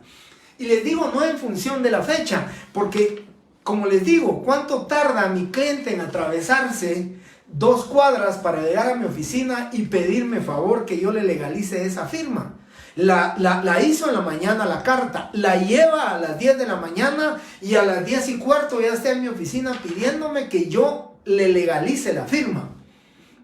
Y les digo, no en función de la fecha, porque como les digo, ¿cuánto tarda mi cliente en atravesarse 2 cuadras para llegar a mi oficina y pedirme favor que yo le legalice esa firma? La hizo en la mañana la carta, la lleva a las 10 de la mañana y a las 10:15 ya está en mi oficina pidiéndome que yo le legalice la firma.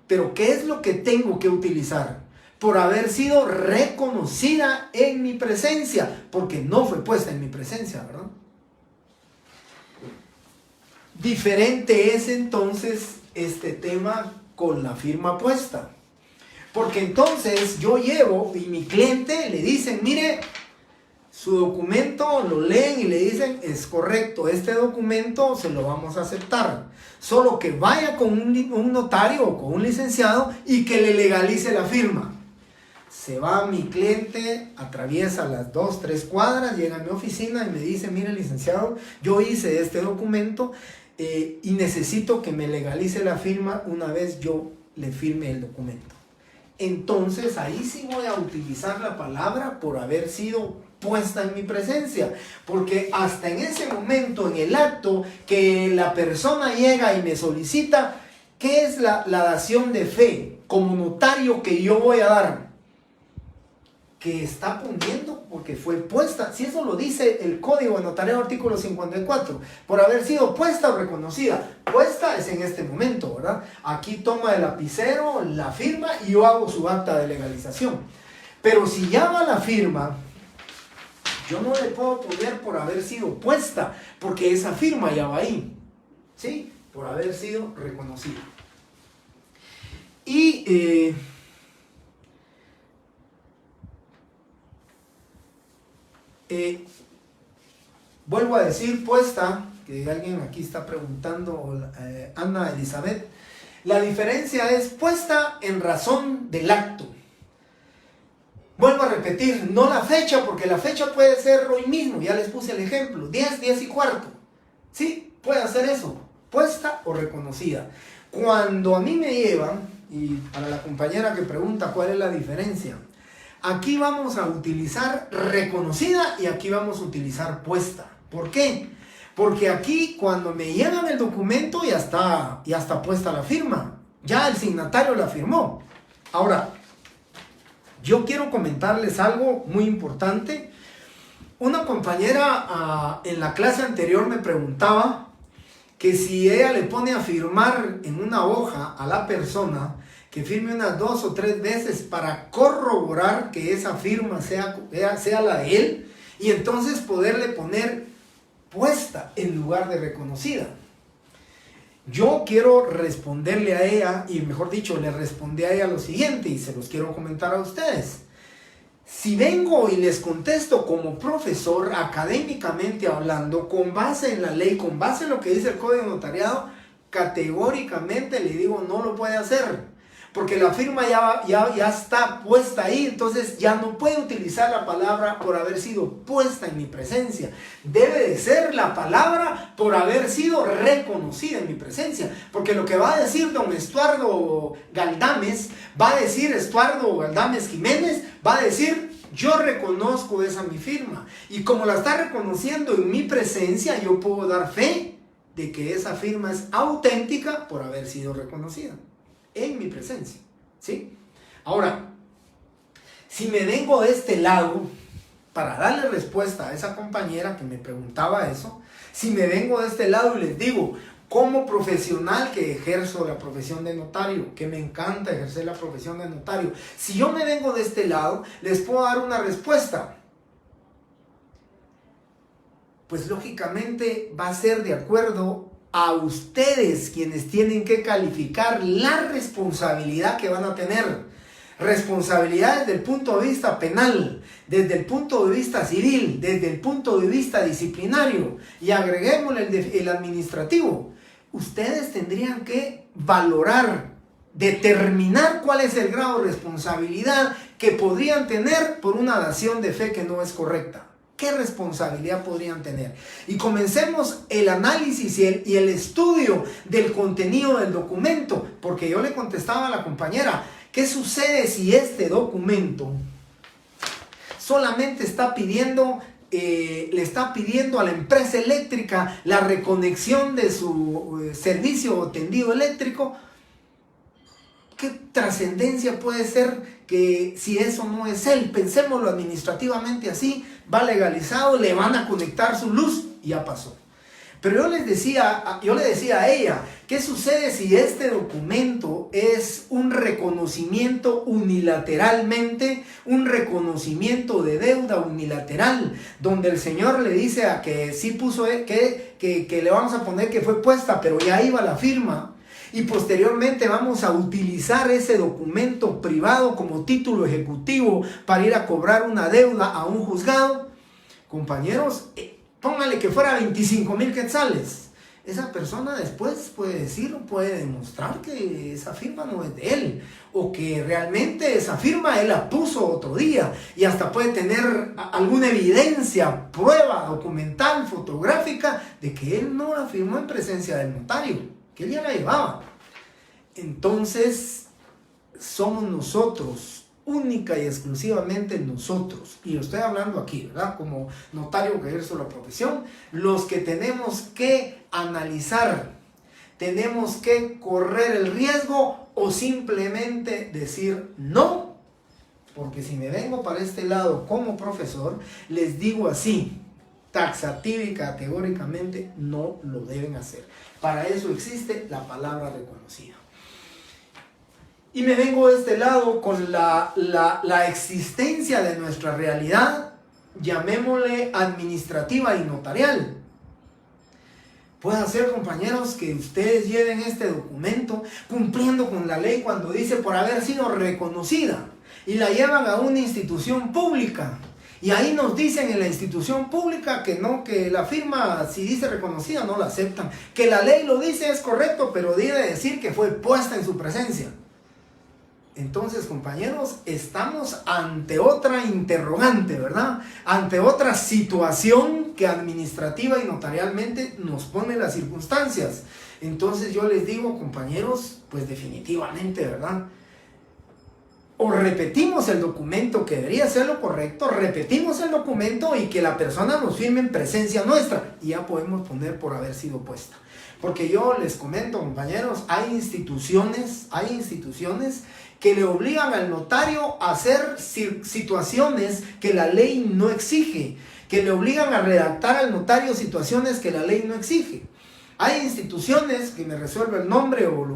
Pero ¿qué es lo que tengo que utilizar? Por haber sido reconocida en mi presencia, porque no fue puesta en mi presencia, ¿verdad? Diferente es entonces este tema con la firma puesta. Porque entonces yo llevo y mi cliente le dicen, mire, su documento lo leen y le dicen, es correcto, este documento se lo vamos a aceptar. Solo que vaya con un notario o con un licenciado y que le legalice la firma. Se va mi cliente, atraviesa las 2, 3 cuadras, llega a mi oficina y me dice, mire licenciado, yo hice este documento y necesito que me legalice la firma una vez yo le firme el documento. Entonces ahí sí voy a utilizar la palabra por haber sido puesta en mi presencia, porque hasta en ese momento, en el acto que la persona llega y me solicita, ¿qué es la dación de fe como notario que yo voy a dar? Que está poniendo porque fue puesta, si eso lo dice el Código de Notariado artículo 54, por haber sido puesta o reconocida. Puesta es en este momento, ¿verdad? Aquí toma el lapicero, la firma y yo hago su acta de legalización. Pero si ya va la firma, yo no le puedo poner por haber sido puesta, porque esa firma ya va ahí, ¿sí? Por haber sido reconocida. Y vuelvo a decir puesta, que alguien aquí está preguntando, Ana Elizabeth, la diferencia es puesta en razón del acto. Vuelvo a repetir, no la fecha, porque la fecha puede ser hoy mismo, ya les puse el ejemplo, 10, 10:15, ¿sí? Puede hacer eso, puesta o reconocida. Cuando a mí me llevan, y para la compañera que pregunta cuál es la diferencia, aquí vamos a utilizar reconocida y aquí vamos a utilizar puesta. ¿Por qué? Porque aquí cuando me llevan el documento ya está puesta la firma. Ya el signatario la firmó. Ahora, yo quiero comentarles algo muy importante. Una compañera en la clase anterior me preguntaba que si ella le pone a firmar en una hoja a la persona, que firme unas 2 o 3 veces para corroborar que esa firma sea la de él y entonces poderle poner puesta en lugar de reconocida. Yo quiero responderle a ella, y mejor dicho, le respondí a ella lo siguiente y se los quiero comentar a ustedes. Si vengo y les contesto como profesor, académicamente hablando, con base en la ley, con base en lo que dice el Código de Notariado, categóricamente le digo no lo puede hacer. Porque la firma ya está puesta ahí, entonces ya no puede utilizar la palabra por haber sido puesta en mi presencia. Debe de ser la palabra por haber sido reconocida en mi presencia. Porque lo que va a decir don Estuardo Galdames, va a decir Estuardo Galdames Jiménez, va a decir yo reconozco esa mi firma. Y como la está reconociendo en mi presencia, yo puedo dar fe de que esa firma es auténtica por haber sido reconocida en mi presencia, ¿sí? Ahora, si me vengo de este lado, para darle respuesta a esa compañera que me preguntaba eso, si me vengo de este lado y les digo, como profesional que ejerzo la profesión de notario, que me encanta ejercer la profesión de notario, si yo me vengo de este lado, les puedo dar una respuesta. Pues lógicamente va a ser de acuerdo a ustedes quienes tienen que calificar la responsabilidad que van a tener. Responsabilidad desde el punto de vista penal, desde el punto de vista civil, desde el punto de vista disciplinario y agreguémosle el administrativo. Ustedes tendrían que valorar, determinar cuál es el grado de responsabilidad que podrían tener por una dación de fe que no es correcta. ¿qué responsabilidad podrían tener? Y comencemos el análisis y el estudio del contenido del documento, porque yo le contestaba a la compañera, ¿qué sucede si este documento solamente está pidiendo, le está pidiendo a la empresa eléctrica la reconexión de su servicio o tendido eléctrico? ¿Qué trascendencia puede ser que si eso no es él? Pensémoslo administrativamente así, va legalizado, le van a conectar su luz y ya pasó. Pero yo le decía a ella, ¿qué sucede si este documento es un reconocimiento unilateralmente, un reconocimiento de deuda unilateral, donde el señor le dice a que sí puso, que le vamos a poner que fue puesta, pero ya iba la firma? Y posteriormente vamos a utilizar ese documento privado como título ejecutivo para ir a cobrar una deuda a un juzgado. Compañeros, póngale que fuera 25,000 quetzales. Esa persona después puede decir o puede demostrar que esa firma no es de él, o que realmente esa firma él la puso otro día, y hasta puede tener alguna evidencia, prueba documental, fotográfica, de que él no la firmó en presencia del notario, que él ya la llevaba. Entonces somos nosotros, única y exclusivamente nosotros, y lo estoy hablando aquí, ¿verdad? Como notario que ejerzo la profesión, los que tenemos que analizar, tenemos que correr el riesgo o simplemente decir no, porque si me vengo para este lado como profesor, les digo así, taxativa y categóricamente, no lo deben hacer. Para eso existe la palabra reconocida. Y me vengo de este lado con la existencia de nuestra realidad, llamémosle administrativa y notarial. Puede ser, compañeros, que ustedes lleven este documento cumpliendo con la ley cuando dice por haber sido reconocida, y la llevan a una institución pública. Y ahí nos dicen en la institución pública que no, que la firma, si dice reconocida, no la aceptan. Que la ley lo dice, es correcto, pero debe decir que fue puesta en su presencia. Entonces, compañeros, estamos ante otra interrogante, ¿verdad? Ante otra situación que administrativa y notarialmente nos pone las circunstancias. Entonces yo les digo, compañeros, pues definitivamente, ¿verdad? O repetimos el documento, que debería ser lo correcto, repetimos el documento y que la persona nos firme en presencia nuestra, y ya podemos poner por haber sido puesta. Porque yo les comento, compañeros, hay instituciones que le obligan al notario a hacer situaciones que la ley no exige, que le obligan a redactar al notario situaciones que la ley no exige. Hay instituciones, que me resuelve el nombre o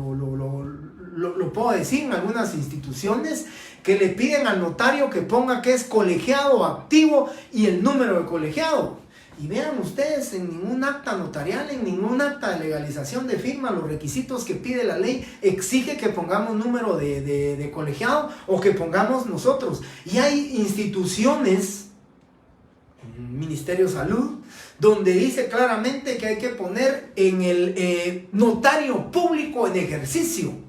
lo puedo decir, en algunas instituciones que le piden al notario que ponga que es colegiado activo y el número de colegiado. Y vean ustedes, en ningún acta notarial, en ningún acta de legalización de firma, los requisitos que pide la ley exige que pongamos número de colegiado o que pongamos nosotros. Y hay instituciones, Ministerio de Salud, donde dice claramente que hay que poner en el notario público en ejercicio.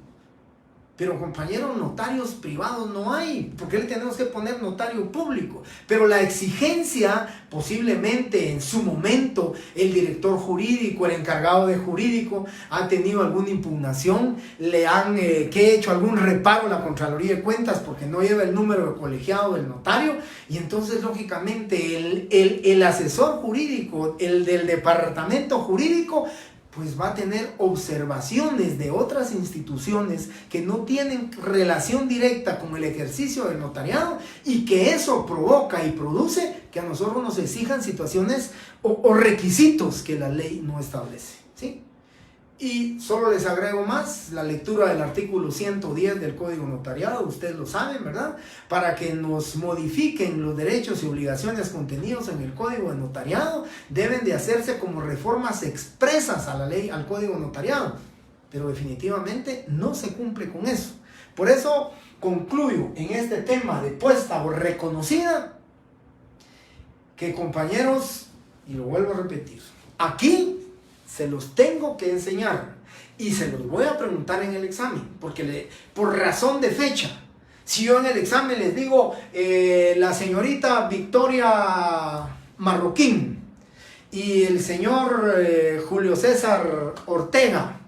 Pero, compañeros, notarios privados no hay. ¿Por qué le tenemos que poner notario público? Pero la exigencia, posiblemente en su momento, el director jurídico, el encargado de jurídico, ha tenido alguna impugnación, le han hecho algún reparo a la Contraloría de Cuentas porque no lleva el número de colegiado del notario, y entonces, lógicamente, el asesor jurídico, el del departamento jurídico, pues va a tener observaciones de otras instituciones que no tienen relación directa con el ejercicio del notariado, y que eso provoca y produce que a nosotros nos exijan situaciones o requisitos que la ley no establece, ¿sí? Y solo les agrego más la lectura del artículo 110 del Código Notariado, ustedes lo saben, ¿verdad? Para que nos modifiquen los derechos y obligaciones contenidos en el Código de Notariado, deben de hacerse como reformas expresas a la ley, al Código Notariado, pero definitivamente no se cumple con eso. Por eso concluyo en este tema de puesta o reconocida, que, compañeros, y lo vuelvo a repetir, aquí se los tengo que enseñar y se los voy a preguntar en el examen, porque por razón de fecha, si yo en el examen les digo, la señorita Victoria Marroquín y el señor Julio César Ortega,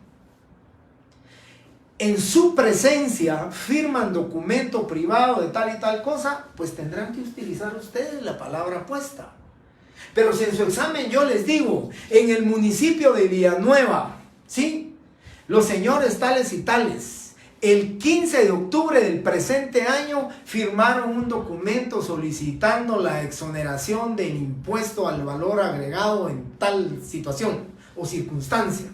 en su presencia firman documento privado de tal y tal cosa, pues tendrán que utilizar ustedes la palabra puesta. Pero si en su examen yo les digo, en el municipio de Villanueva, ¿sí?, los señores tales y tales, el 15 de octubre del presente año firmaron un documento solicitando la exoneración del impuesto al valor agregado en tal situación o circunstancia.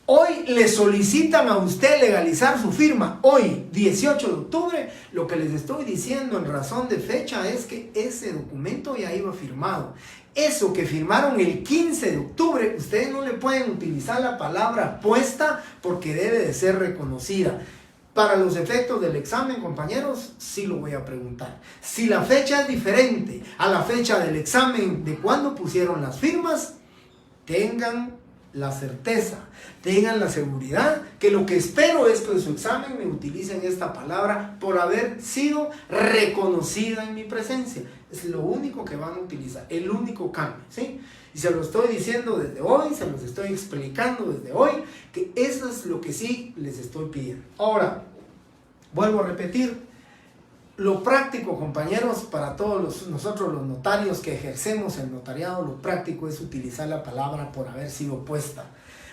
Hoy le solicitan a usted legalizar su firma, hoy 18 de octubre, lo que les estoy diciendo en razón de fecha es que ese documento ya iba firmado. Eso que firmaron el 15 de octubre, ustedes no le pueden utilizar la palabra puesta porque debe de ser reconocida. Para los efectos del examen, compañeros, sí lo voy a preguntar. Si la fecha es diferente a la fecha del examen de cuando pusieron las firmas, tengan la certeza, tengan la seguridad que lo que espero es que en su examen me utilicen esta palabra por haber sido reconocida en mi presencia. Es lo único que van a utilizar, el único cambio, ¿sí? Y se lo estoy diciendo desde hoy, se los estoy explicando desde hoy, que eso es lo que sí les estoy pidiendo. Ahora, vuelvo a repetir, lo práctico, compañeros, para todos nosotros los notarios que ejercemos el notariado, lo práctico es utilizar la palabra por haber sido puesta.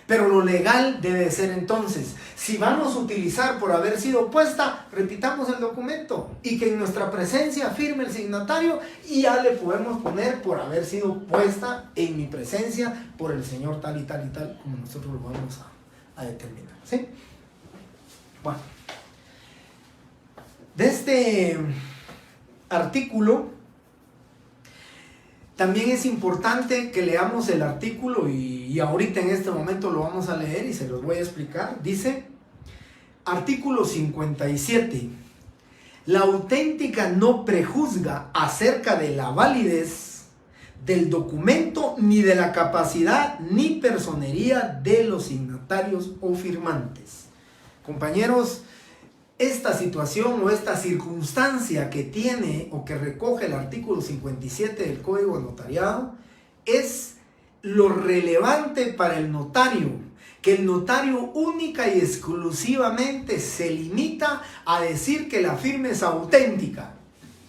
Pero lo legal debe ser entonces, si vamos a utilizar por haber sido puesta, repitamos el documento y que en nuestra presencia firme el signatario y ya le podemos poner por haber sido puesta en mi presencia por el señor tal y tal y tal, como nosotros lo vamos a determinar, ¿sí? Bueno, de este artículo también es importante que leamos el artículo y ahorita en este momento lo vamos a leer y se los voy a explicar. Dice, artículo 57, la auténtica no prejuzga acerca de la validez del documento ni de la capacidad ni personería de los signatarios o firmantes. Compañeros, esta situación o esta circunstancia que tiene o que recoge el artículo 57 del Código de Notariado es lo relevante para el notario, que el notario única y exclusivamente se limita a decir que la firma es auténtica,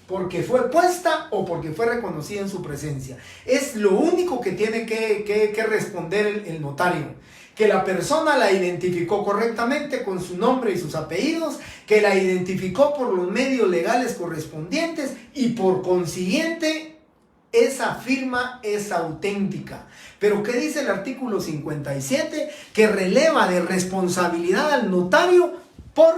porque fue puesta o porque fue reconocida en su presencia. Es lo único que tiene que responder el notario. Que la persona la identificó correctamente con su nombre y sus apellidos, que la identificó por los medios legales correspondientes y por consiguiente esa firma es auténtica. Pero ¿qué dice el artículo 57? Que releva de responsabilidad al notario por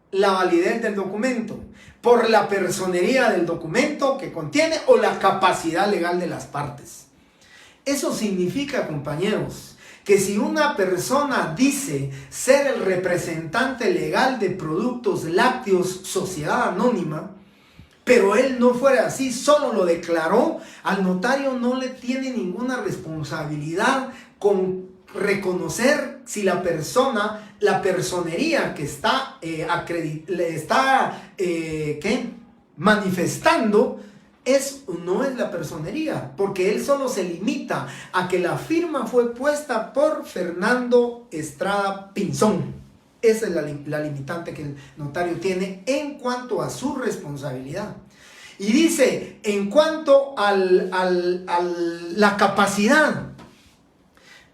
la validez del documento, por la personería del documento que contiene o la capacidad legal de las partes. Eso significa, compañeros, que si una persona dice ser el representante legal de Productos Lácteos Sociedad Anónima, pero él no fuera así, solo lo declaró, al notario no le tiene ninguna responsabilidad con reconocer si la persona, la personería que está, manifestando no es la personería, porque él solo se limita a que la firma fue puesta por Fernando Estrada Pinzón. Esa es la limitante que el notario tiene en cuanto a su responsabilidad. Y dice, en cuanto a la capacidad,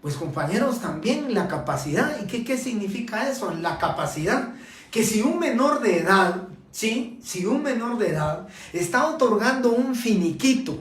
pues compañeros, también la capacidad. ¿Y qué significa eso? La capacidad, que si un menor de edad, ¿sí? Si un menor de edad está otorgando un finiquito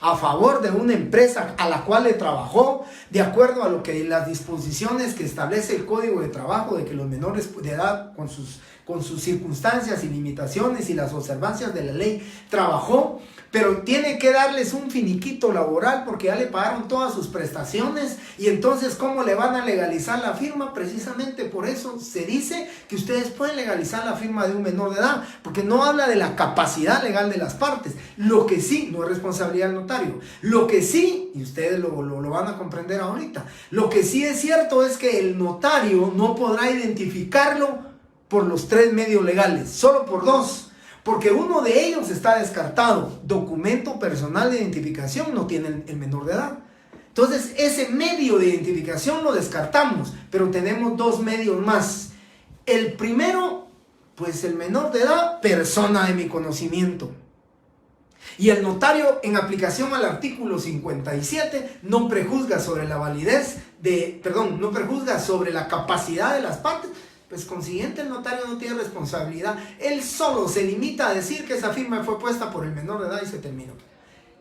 a favor de una empresa a la cual le trabajó, de acuerdo a lo que las disposiciones que establece el Código de Trabajo, de que los menores de edad con sus circunstancias y limitaciones y las observancias de la ley trabajó, pero tiene que darles un finiquito laboral porque ya le pagaron todas sus prestaciones. Y entonces, ¿cómo le van a legalizar la firma? Precisamente por eso se dice que ustedes pueden legalizar la firma de un menor de edad, porque no habla de la capacidad legal de las partes. Lo que sí, no es responsabilidad del notario. Lo que sí, y ustedes lo van a comprender ahorita, lo que sí es cierto es que el notario no podrá identificarlo por los 3 medios legales, solo por 2. Porque uno de ellos está descartado. Documento personal de identificación no tiene el menor de edad. Entonces, ese medio de identificación lo descartamos, pero tenemos dos medios más. El primero, pues el menor de edad, persona de mi conocimiento. Y el notario, en aplicación al artículo 57, no prejuzga sobre la validez no prejuzga sobre la capacidad de las partes. Pues consiguiente, el notario no tiene responsabilidad. Él solo se limita a decir que esa firma fue puesta por el menor de edad y se terminó.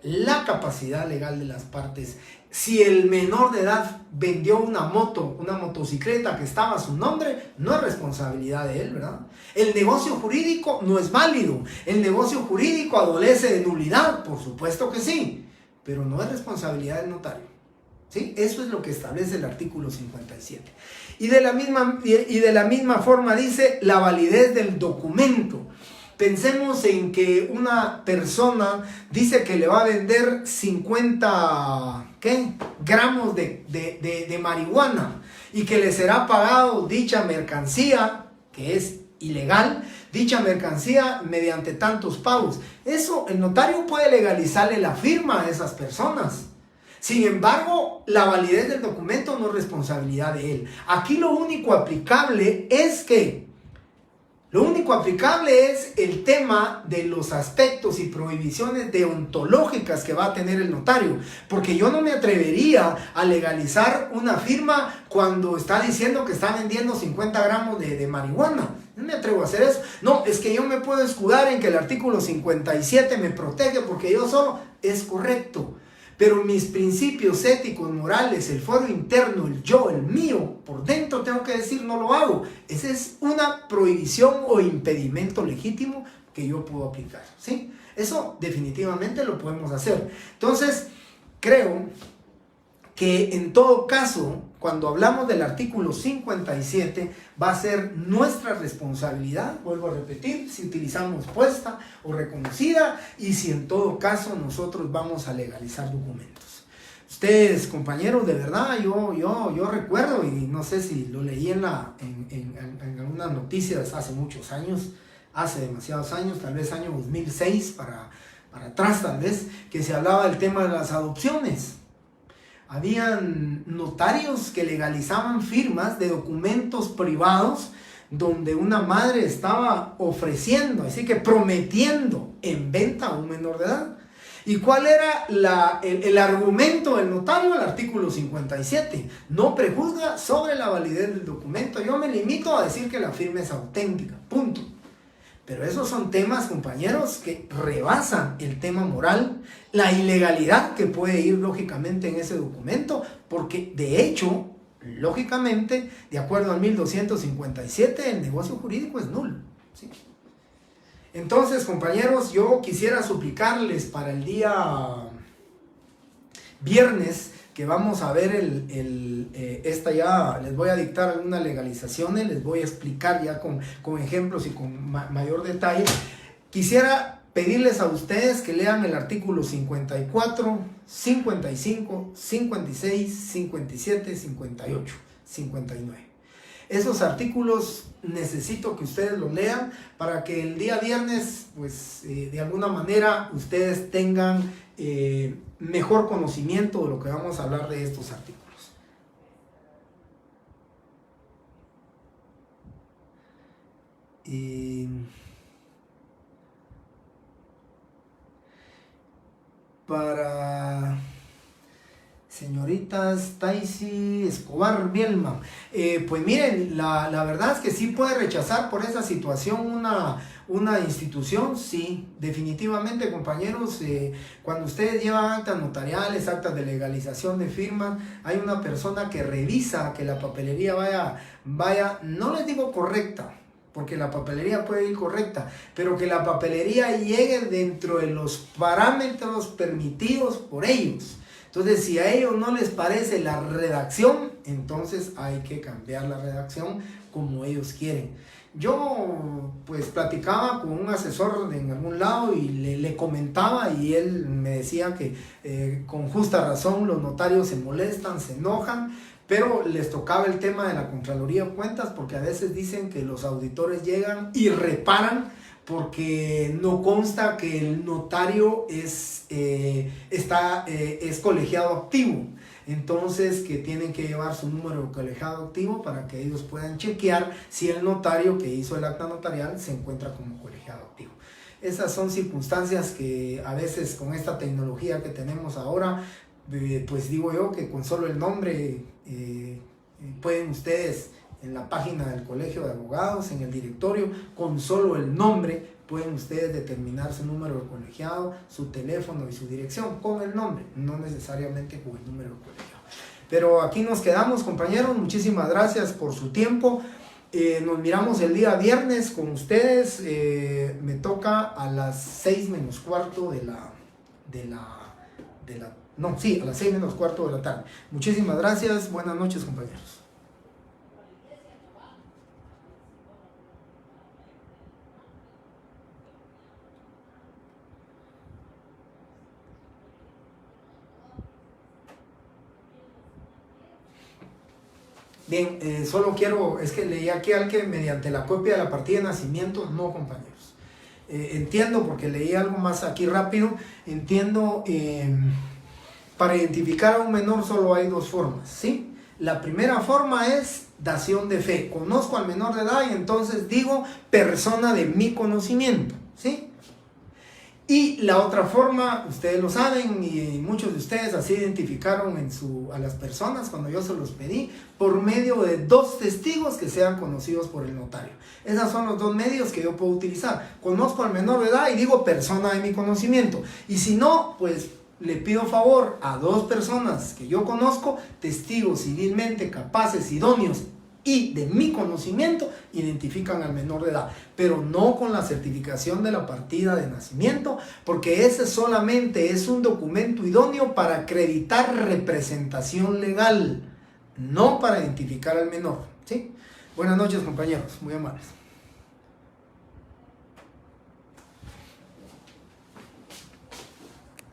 La capacidad legal de las partes. Si el menor de edad vendió una motocicleta que estaba a su nombre, no es responsabilidad de él, ¿verdad? El negocio jurídico no es válido. El negocio jurídico adolece de nulidad, por supuesto que sí, pero no es responsabilidad del notario. ¿Sí? Eso es lo que establece el artículo 57. Y de la misma forma dice la validez del documento. Pensemos en que una persona dice que le va a vender 50 gramos de marihuana y que le será pagado dicha mercancía, que es ilegal, dicha mercancía mediante tantos pagos. Eso el notario puede legalizarle la firma a esas personas. Sin embargo, la validez del documento no es responsabilidad de él. Aquí lo único aplicable es el tema de los aspectos y prohibiciones deontológicas que va a tener el notario. Porque yo no me atrevería a legalizar una firma cuando está diciendo que está vendiendo 50 gramos de marihuana. No me atrevo a hacer eso. No, es que yo me puedo escudar en que el artículo 57 me protege porque yo solo. Es correcto. Pero mis principios éticos, morales, el fuero interno, el yo, el mío, por dentro tengo que decir no lo hago. Esa es una prohibición o impedimento legítimo que yo puedo aplicar, ¿sí? Eso definitivamente lo podemos hacer. Entonces, creo que en todo caso, cuando hablamos del artículo 57, va a ser nuestra responsabilidad, vuelvo a repetir, si utilizamos puesta o reconocida y si en todo caso nosotros vamos a legalizar documentos. Ustedes, compañeros, de verdad, yo recuerdo, y no sé si lo leí en algunas noticias hace muchos años, hace demasiados años, tal vez año 2006 para atrás tal vez, que se hablaba del tema de las adopciones. Habían notarios que legalizaban firmas de documentos privados donde una madre estaba ofreciendo, así que prometiendo en venta a un menor de edad. ¿Y cuál era el argumento del notario? El artículo 57. No prejuzga sobre la validez del documento. Yo me limito a decir que la firma es auténtica. Punto. Pero esos son temas, compañeros, que rebasan el tema moral, la ilegalidad que puede ir lógicamente en ese documento, porque de hecho, lógicamente, de acuerdo al 1257, el negocio jurídico es nulo, ¿sí? Entonces, compañeros, yo quisiera suplicarles para el día viernes que vamos a ver ya les voy a dictar algunas legalizaciones, les voy a explicar ya con ejemplos y con mayor detalle. Quisiera pedirles a ustedes que lean el artículo 54, 55, 56, 57, 58, 59. Esos artículos necesito que ustedes los lean para que el día viernes, pues de alguna manera ustedes tengan mejor conocimiento de lo que vamos a hablar de estos artículos. Para señorita Stacy Escobar Bielman, pues miren, la verdad es que sí puede rechazar por esa situación una institución, sí, definitivamente, compañeros. Cuando ustedes llevan actas notariales, actas de legalización de firmas, hay una persona que revisa que la papelería vaya, no les digo correcta, porque la papelería puede ir correcta, pero que la papelería llegue dentro de los parámetros permitidos por ellos. Entonces, si a ellos no les parece la redacción, entonces hay que cambiar la redacción como ellos quieren. Yo pues platicaba con un asesor en algún lado y le comentaba, y él me decía que con justa razón los notarios se molestan, se enojan, pero les tocaba el tema de la Contraloría de Cuentas, porque a veces dicen que los auditores llegan y reparan porque no consta que el notario es colegiado activo. Entonces que tienen que llevar su número de colegiado activo para que ellos puedan chequear si el notario que hizo el acta notarial se encuentra como colegiado activo. Esas son circunstancias que a veces con esta tecnología que tenemos ahora, pues digo yo que con solo el nombre pueden ustedes en la página del Colegio de Abogados, en el directorio, con solo el nombre pueden ustedes determinar su número de colegiado, su teléfono y su dirección con el nombre, no necesariamente con el número de colegiado. Pero aquí nos quedamos, compañeros. Muchísimas gracias por su tiempo. Nos miramos el día viernes con ustedes. Me toca a las 6 menos cuarto a las 6 menos cuarto de la tarde. Muchísimas gracias. Buenas noches, compañeros. Bien, solo quiero, es que leí aquí al que mediante la copia de la partida de nacimiento, no, compañeros. Entiendo, porque leí algo más aquí rápido, entiendo, para identificar a un menor solo hay dos formas, ¿sí? La primera forma es dación de fe. Conozco al menor de edad y entonces digo persona de mi conocimiento, ¿sí? Y la otra forma, ustedes lo saben y muchos de ustedes así identificaron a las personas cuando yo se los pedí, por medio de dos testigos que sean conocidos por el notario. Esos son los dos medios que yo puedo utilizar. Conozco al menor de edad y digo persona de mi conocimiento. Y si no, pues le pido favor a dos personas que yo conozco, testigos civilmente capaces, idóneos y de mi conocimiento, identifican al menor de edad, pero no con la certificación de la partida de nacimiento, porque ese solamente es un documento idóneo para acreditar representación legal, no para identificar al menor, ¿sí? Buenas noches, compañeros, muy amables.